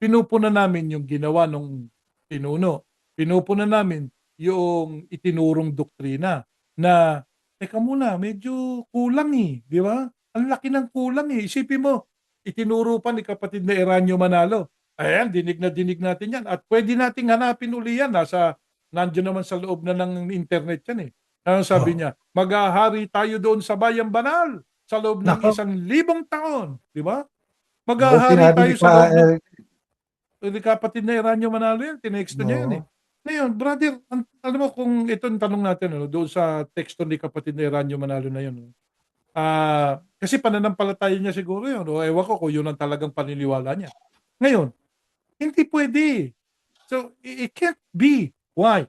pinupuna namin yung ginawa nung pinuno. Pinupuna namin yung itinurong doktrina na, teka muna, medyo kulang eh, di ba? Ang laki ng kulang eh. Isipin mo, itinuro pa ni kapatid na Eranio Manalo. Ayan, dinig na dinig natin yan. At pwede nating hanapin uli yan. Nandiyan naman sa loob na ng internet yan eh. Ano sabi Oh. niya? Maghahari tayo doon sa Bayang Banal sa loob ng Nako. 1,000 taon. Di ba? Mukhang Maghahari sinabi tayo ni sa loob ng Eric. kapatid na Eranio Manalo yan, tinexto niya yan eh. No. Ngayon, brother, alam mo kung ito ang tanong natin, ano, doon sa texto ni kapatid na Eranio Manalo na yun. Kasi pananampalataya niya siguro yun. O ewan ko kung yun ang talagang paniniwala niya. Ngayon, hindi pwede. So, it can't be. Why?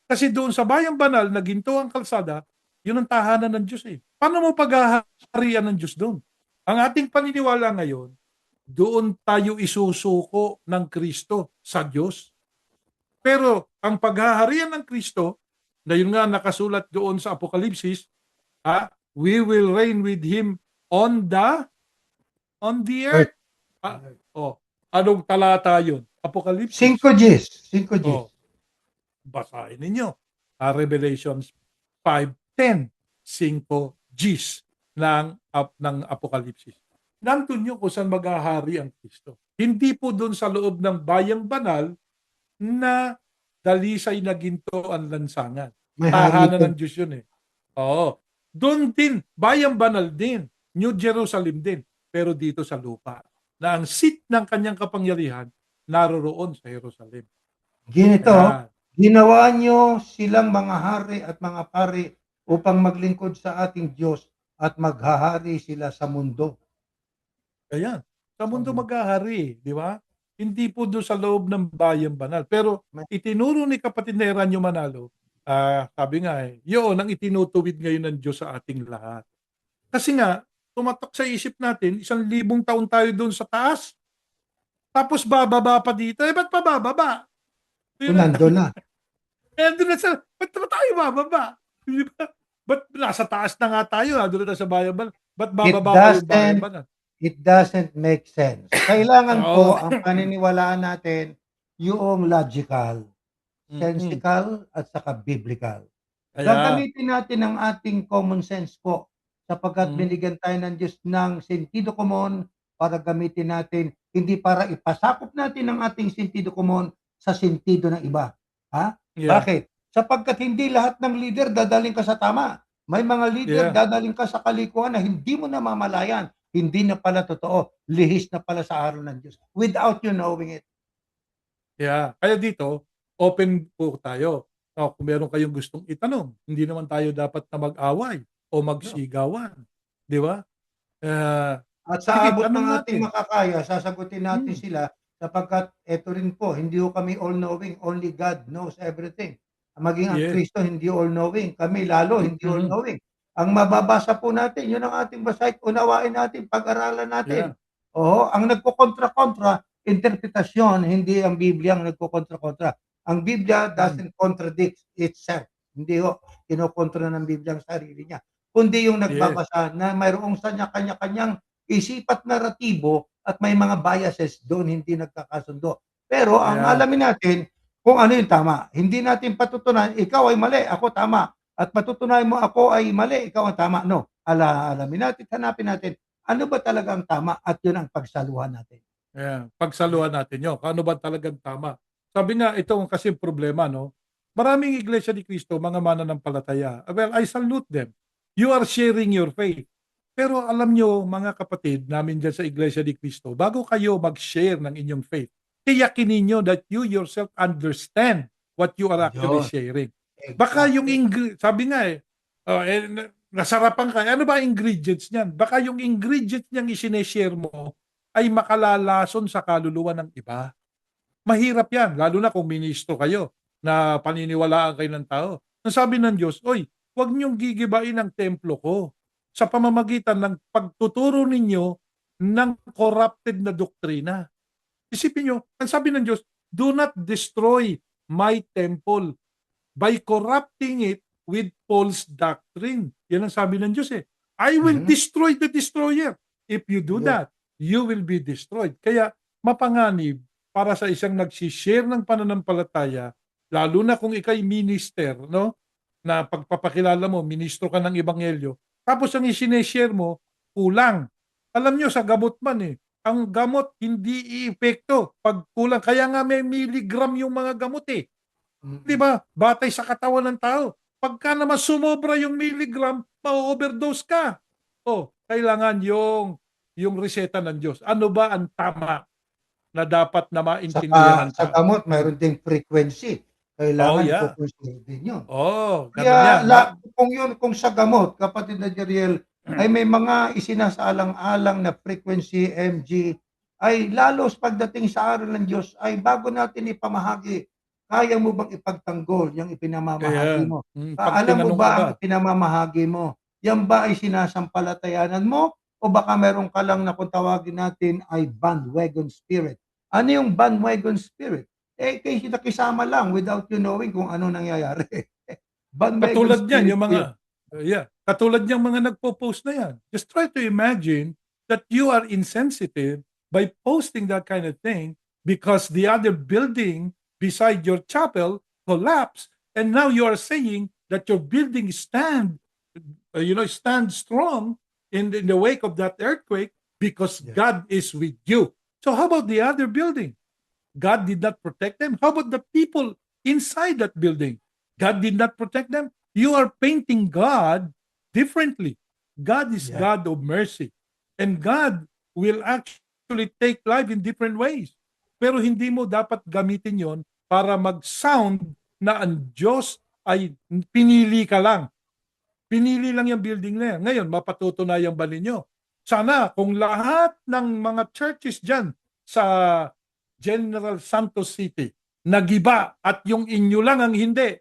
Kasi doon sa Bayang Banal na ginto ang kalsada, yun ang tahanan ng Diyos eh. Paano mo paghaharian ng Diyos doon? Ang ating paniniwala ngayon, doon tayo isusuko ng Kristo sa Diyos. Pero ang paghaharian ng Kristo, na yun nga nakasulat doon sa Apokalipsis, we will reign with Him on the earth. Anong talata yun? Apokalipsis. 5 Gs. 5 Gs. Basahin ninyo. Revelations 5:10. 5 Gs ng Apokalipsis. Nandun nyo kung saan maghahari ang Kristo. Hindi po doon sa loob ng Bayang Banal na dalisay na ginto ang lansangan. May Tahanan hari ng Diyos yun eh. Oo. Doon din, Bayang Banal din. New Jerusalem din. Pero dito sa lupa. Na ang seat ng kanyang kapangyarihan naroroon sa Jerusalem. Ginito, Ayan. ginawa nyo silang mga hari at mga pari upang maglingkod sa ating Diyos at maghahari sila sa mundo. Ayan. Sa mundo maghahari, di ba? Hindi po doon sa loob ng Bayang Banal. Pero itinuro ni kapatid na Eranio Manalo, sabi nga yun ang itinutuwid ngayon ng Diyos sa ating lahat. Kasi nga, tumatak sa isip natin, 1,000 taon tayo doon sa taas. Tapos bababa pa dito. Ba't pa bababa? Kung nandun na. Doon na ba't na tayo bababa? Di ba? Ba't nasa taas na nga tayo? Doon na sa Bayang Banal. Ba't bababa pa yung Bayang Banal? It doesn't make sense. Kailangan po ang paniniwalaan natin yung logical, sensical, at saka biblical. Gagamitin natin ang ating common sense po sapagkat binigyan tayo ng Diyos ng sentido komon para gamitin natin, hindi para ipasakop natin ang ating sentido komon sa sentido ng iba. Bakit? Sapagkat hindi lahat ng leader dadaling ka sa tama. May mga leader dadaling ka sa kalikuan na hindi mo namamalayan. Hindi na pala totoo. Lihis na pala sa araw ng Diyos. Without you knowing it. Kaya dito, open po tayo. Kung meron kayong gustong itanong, hindi naman tayo dapat na mag-away o magsigawan. Di ba? At sa abot ng ating makakaya, sasagutin natin sila sapagkat ito rin po, hindi ho kami all-knowing. Only God knows everything. Maging ang Kristo, hindi all-knowing. Kami lalo, hindi all-knowing. Ang mababasa po natin, yun ang ating basahin, unawain natin, pag-aralan natin. Ang nagkukontra-kontra, interpretasyon, hindi ang Biblia ang nagkukontra-kontra. Ang Biblia doesn't contradict itself. Hindi ho, kinokontra ng Biblia ang sarili niya. Kundi yung nagbabasa na mayroong kanya-kanyang isipat naratibo at may mga biases doon hindi nagkakasundo. Pero ang alamin natin kung ano yung tama. Hindi natin patutunan, ikaw ay mali, ako tama. At patutunayan mo ako ay mali, ikaw ang tama. No, alamin natin, hanapin natin, ano ba talaga ang tama at yun ang pagsaluhan natin. Pagsaluhan natin yun. Ano ba talagang tama? Sabi nga, ito ang kasi problema, no? Maraming iglesia ni Cristo, mga mananampalataya. Well, I salute them. You are sharing your faith. Pero alam nyo, mga kapatid namin dyan sa iglesia ni Cristo, bago kayo mag-share ng inyong faith, tiyakin ninyo that you yourself understand what you are actually sharing. Baka yung sabi nga nasarapan ka. Ano ba ingredients niyan? Baka yung ingredients niyang isineshare mo ay makalalason sa kaluluwa ng iba. Mahirap yan, lalo na kung ministro kayo na paniniwalaan kayo ng tao. Ang sabi ng Diyos, huwag niyong gigibain ang templo ko sa pamamagitan ng pagtuturo ninyo ng corrupted na doktrina. Isipin niyo, ang sabi ng Diyos, do not destroy my temple by corrupting it with false doctrine. Yan ang sabi ng Diyos eh. I will Mhm. destroy the destroyer. If you do Yeah. that, you will be destroyed. Kaya mapanganib para sa isang nagsishare ng pananampalataya, lalo na kung ikay minister, no? Na pagpapakilala mo, ministro ka ng ebanghelyo, tapos ang isineshare mo, kulang. Alam nyo, sa gamot man eh, ang gamot hindi iepekto pag kulang. Kaya nga may milligram yung mga gamot eh. Di Mm. ba? Batay sa katawan ng tao. Pagka naman sumobra yung milligram, ma-overdose ka. O, kailangan yung reseta ng Diyos. Ano ba ang tama na dapat na maintindihan ng Sa tao? gamot mayroon ding frequency. Oh, Kailangan yeah. i-consider din 'yun. Oh, ganun Kaya yan. kung sa gamot, kapatid na Jeriel, ay may mga isinasaalang-alang na frequency, MG, ay lalos pagdating sa aral ng Diyos ay bago natin ipamahagi, kaya mo bang ipagtanggol yung ipinamamahagi Kaya, mo? pag Alam mo tinanong ka ba ba? ang ipinamamahagi mo? Yan ba ay sinasampalatayanan mo? O baka meron ka lang na kung tawagin natin ay bandwagon spirit. Ano yung bandwagon spirit? Kasi nakisama lang without you knowing kung ano nangyayari. Bandwagon Katulad niyan, spirit yung po yun. mga, katulad niyang mga nagpo-post na yan. Just try to imagine that you are insensitive by posting that kind of thing because the other building beside your chapel collapsed and now you are saying that your building stand strong in the wake of that earthquake because Yeah. God is with you. So how about the other building? God did not protect them. How about the people inside that building? God did not protect them. You are painting God differently. God is Yeah. God of mercy. And God will actually take life in different ways. Pero hindi mo dapat gamitin yon para mag-sound na ang Diyos ay pinili ka lang. Pinili lang yung building na yan. Ngayon, mapatutunayan ba ninyo? Sana kung lahat ng mga churches dyan sa General Santos City nagiba at yung inyo lang ang hindi,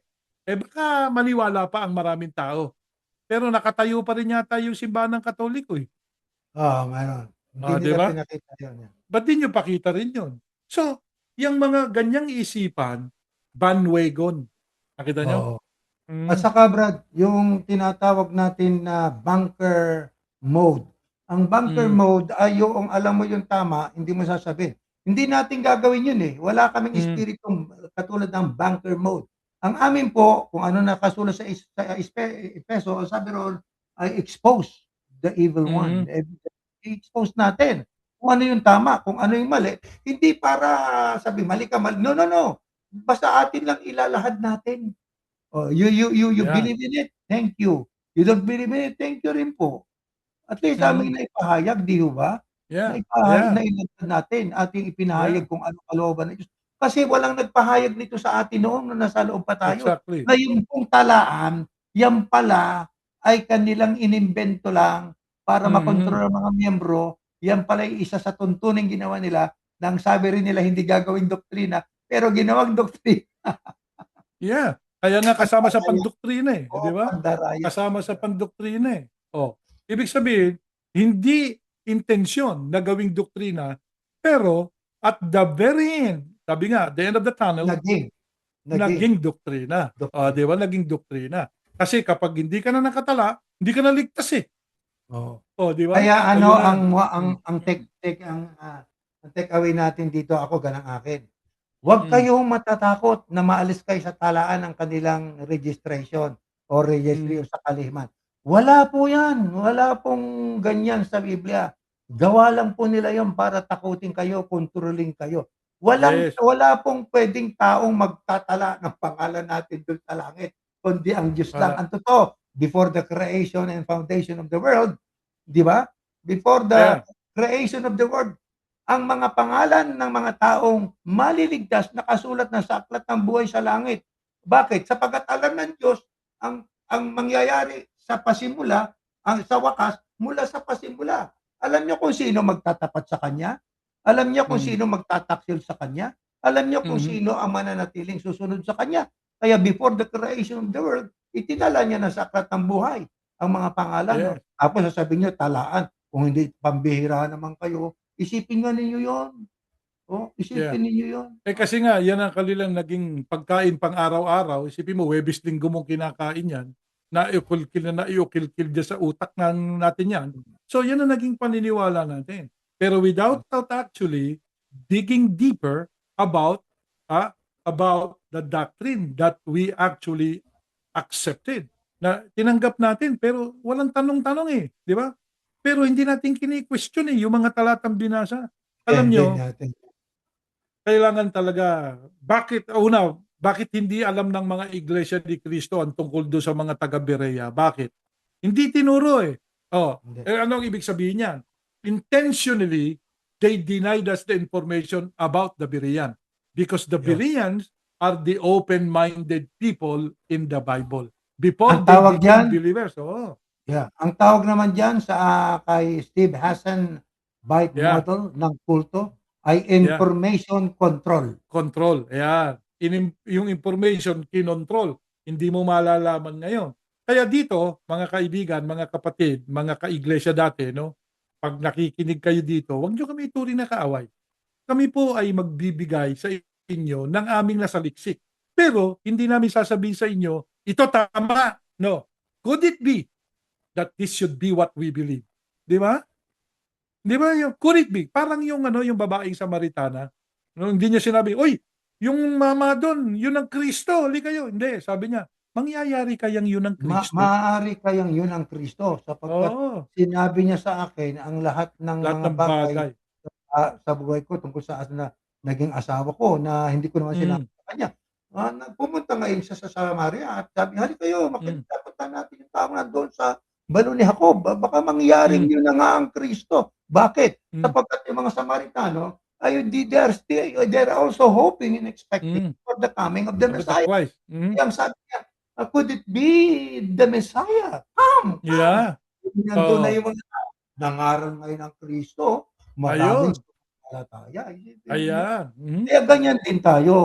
baka maniwala pa ang maraming tao. Pero nakatayo pa rin yata yung simbahan ng Katoliko eh. Meron. Hindi Di nila ba? pinakita yun. Ba't di nyo pakita rin yun? So, yung mga ganyang isipan, bandwagon. Nakita nyo? Oo. At Mm. saka Brad, yung tinatawag natin na bunker mode. Ang bunker Mm. mode ay yung alam mo yung tama, hindi mo sasabihin. Hindi natin gagawin yun eh. Wala kaming Mm. espiritong katulad ng bunker mode. Ang amin po, kung ano nakasulat sa Efeso, ang sabi roon ay expose the evil one. Mm. I-expose natin kung ano yung tama, kung ano yung mali. Hindi para sabi mali ka, mali. No, no, no. Basta atin lang ilalahad natin. Oh, you Yan. believe in it? Thank you. You don't believe in it? Thank you rin po. At least aming naipahayag, di ho ba? Yeah. Yeah. Nailagay natin, ating ipinahayag Yeah. kung ano kalooban ng Diyos. Kasi walang nagpahayag nito sa atin noon nung nasa loob pa tayo. Exactly. Na yung pong talaan, yan pala ay kanilang inimbento lang para makontrol ang mga miyembro. Yan pala ay isa sa tuntuning ginawa nila nang sabi rin nila hindi gagawing doktrina, pero ginawang doktrina. Yeah. Kaya nga kasama sa pandoktrina eh, di Oo, ba? pandaraya. Kasama sa pandoktrina eh. Oh, ibig sabihin, hindi intensyon na gawing doktrina, pero at the very end, sabi nga, the end of the tunnel, naging doktrina. Di ba? Naging doktrina. Kasi kapag hindi ka na nakatala, hindi ka na ligtas eh. Di ba? Kaya So, yun ang take away natin dito, ako ganang akin. Huwag kayong matatakot na maalis kayo sa talaan ng kanilang registration o registry o sa kalihiman. Wala po yan. Wala pong ganyan sa Biblia. Gawa lang po nila yon para takutin kayo, kontrolin kayo. Wala pong pwedeng taong magtatala ng pangalan natin doon sa langit, kundi ang Diyos lang. Ang totoo, before the creation and foundation of the world, di ba? Before the creation of the world, ang mga pangalan ng mga taong maliligtas nakasulat na sa aklat ng buhay sa langit. Bakit? Sapagkat alam ng Diyos ang mangyayari sa pasimula, sa wakas, mula sa pasimula. Alam niyo kung sino magtatapat sa Kanya? Alam niyo kung sino magtataksil sa Kanya? Alam niyo kung sino ang mananatiling susunod sa Kanya? Kaya before the creation of the world, itinala niya na sa aklat ng buhay ang mga pangalan. No? Yes. Tapos sasabihin niyo, talaan. Kung hindi, pambihira naman kayo. Isipin nga ninyo yon. Oh, Yeah. isipin ninyo yon. Kasi nga, yan ang kanilang naging pagkain pang araw-araw. Isipin mo, Webes Linggo mong kinakain yan, naiukil-kil dyan sa utak natin yan. So, yan ang naging paniniwala natin. Pero without actually digging deeper about the doctrine that we actually accepted, na tinanggap natin, pero walang tanong-tanong eh. Di ba? Pero hindi natin kini-question yung mga talatang binasa. Alam Hindi nyo, natin. kailangan talaga, bakit hindi alam ng mga Iglesia ni Cristo ang tungkol doon sa mga taga-Berea? Bakit? Hindi tinuro eh. Hindi. Ano ang ibig sabihin niyan? Intentionally, they denied us the information about the Berean because the Yeah. Bereans are the open-minded people in the Bible. Before Ang they tawag became dyan? believers. Yeah. Ang tawag naman dyan sa kay Steve Hassan Bite Yeah. Model ng kulto ay information control. Control. Ayan. Yung information, kinontrol. Hindi mo malalaman ngayon. Kaya dito, mga kaibigan, mga kapatid, mga kaiglesia dati, no? Pag nakikinig kayo dito, huwag nyo kami ituring na kaaway. Kami po ay magbibigay sa inyo ng aming nasaliksik. Pero, hindi namin sasabihin sa inyo, ito tama. No. Could it be that this should be what we believe? Di ba? Di ba yung could it be? Parang yung yung babaeng Samaritana, no, hindi niya sinabi, "Oy, yung mama doon, yun ang Kristo, hali kayo." Hindi, sabi niya, "Mangyayari kayang yun ang Kristo." Maaari kayang yun ang Kristo sapagkat Oo, sinabi niya sa akin ang lahat ng lahat mga ng bagay bagay. sa buhay ko tungkol sa naging asawa ko na hindi ko naman sinabi Mm, sa kanya. Pumunta ngayon siya sa Samaria at sabi, "Halika kayo, mm, makita natin yung taong nandoon sa balo ni Jacob. Baka mangyaring mm, yun na nga ang Kristo." Bakit? mm, Sapagkat yung mga Samaritano ay they're also hoping and expecting mm. for the coming of the Sabi Messiah. twice. Mm. Kaya ang sabi niya, could it be the Messiah? Come, come. Yeah. Nandun na Oo. yung mga nangaral ngayon ng Kristo, maraming Ayun. sumasampalataya. Isipin ninyo. Ayan. Mm. Kaya ganyan din tayo.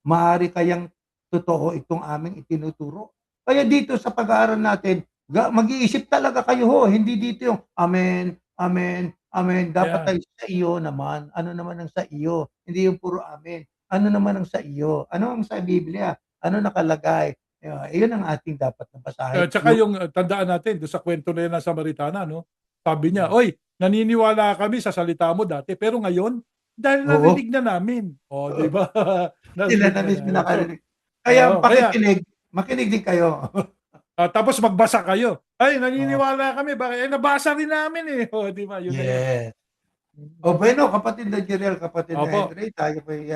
Maaari kayang totoo itong aming itinuturo. Kaya dito sa pag-aaral natin, mag-iisip talaga kayo hindi dito yung amen, amen, amen. Dapat Yeah. tayo sa iyo naman. Ano naman ang sa iyo? Hindi yung puro amen. Ano naman ang sa iyo? Ano ang sa Biblia? Ano nakalagay? Iyon ang ating dapat na basahin. Tsaka yung tandaan natin doon sa kwento na yan ng Samaritana, no? Sabi niya, Mm. "Oy, naniniwala kami sa salita mo dati, pero ngayon dahil Oo, narinig na namin." Oh, di ba? sila Narinig na na mismo namin. So, nakarinig. Kaya kaya makinig din kayo. tapos magbasa kayo. "Ay, Oo, naniniwala kami, bakit nabasa rin namin eh." Oh, di ba? Yun na yun. yes. Mm. Bueno, kapatid na Jeriel, kapatid na Opo. Henry, tayo po'y,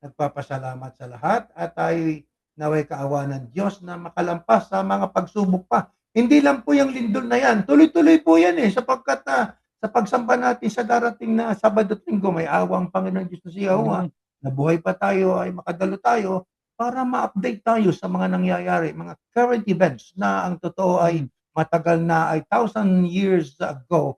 nagpapasalamat sa lahat at tayo'y naway kaawa ng Diyos na makalampas sa mga pagsubok pa. Hindi lang po yung lindol na yan, tuloy-tuloy po yan sapagkat, sa pagsamba natin sa darating na Sabado at Linggo, may awang Panginoon Diyos na si Yahuwah, Mhm. na buhay pa tayo ay makadalo tayo para ma-update tayo sa mga nangyayari, mga current events na ang totoo ay Mm. matagal na, ay 1,000 years ago,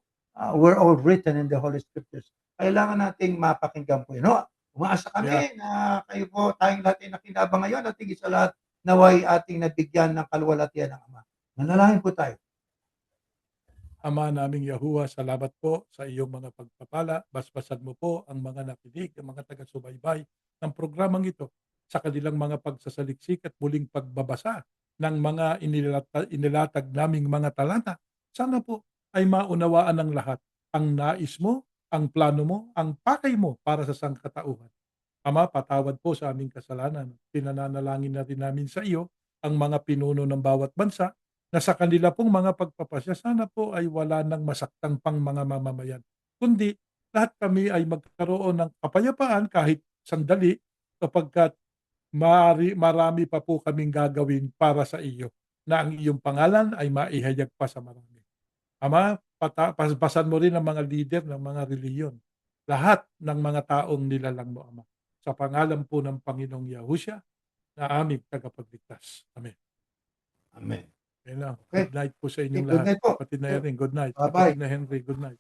were all written in the Holy Scriptures. Kailangan nating mapakinggan po yun. Umaasa Yeah. kami na kayo po, tayong lahat ay nakinabang ngayon at higit sa lahat, naway ating nabigyan ng kaluwalhatian ng Ama. Manalangin po tayo. Ama naming Yahuwah, salamat po sa iyong mga pagpapala. Basbasan mo po ang mga nakinig, ang mga taga-subaybay ng programang ito sa kanilang mga pagsasaliksik at muling pagbabasa ng mga inilatag naming mga talata. Sana po ay maunawaan ng lahat ang nais mo, ang plano mo, ang pakay mo para sa sangkatauhan. Ama, patawad po sa aming kasalanan. Pinananalangin na rin namin sa iyo ang mga pinuno ng bawat bansa na sa kanila pong mga pagpapasya, sana po ay wala nang masaktang pang mga mamamayan. Kundi lahat kami ay magkaroon ng kapayapaan kahit sandali sapagkat marami pa po kaming gagawin para sa iyo na ang iyong pangalan ay maihayag pa sa marami. Ama, paspasan mo rin ang mga leader ng mga reliyon. Lahat ng mga taong nilalang mo, Ama. Sa pangalan po ng Panginoong Yahushua na aming tagapagligtas. Amen. Amen. Yan lang. Okay. Good night po sa inyong Good lahat. night po. Kapatid na Erin, good night. Bye-bye. Kapatid na Henry, good night.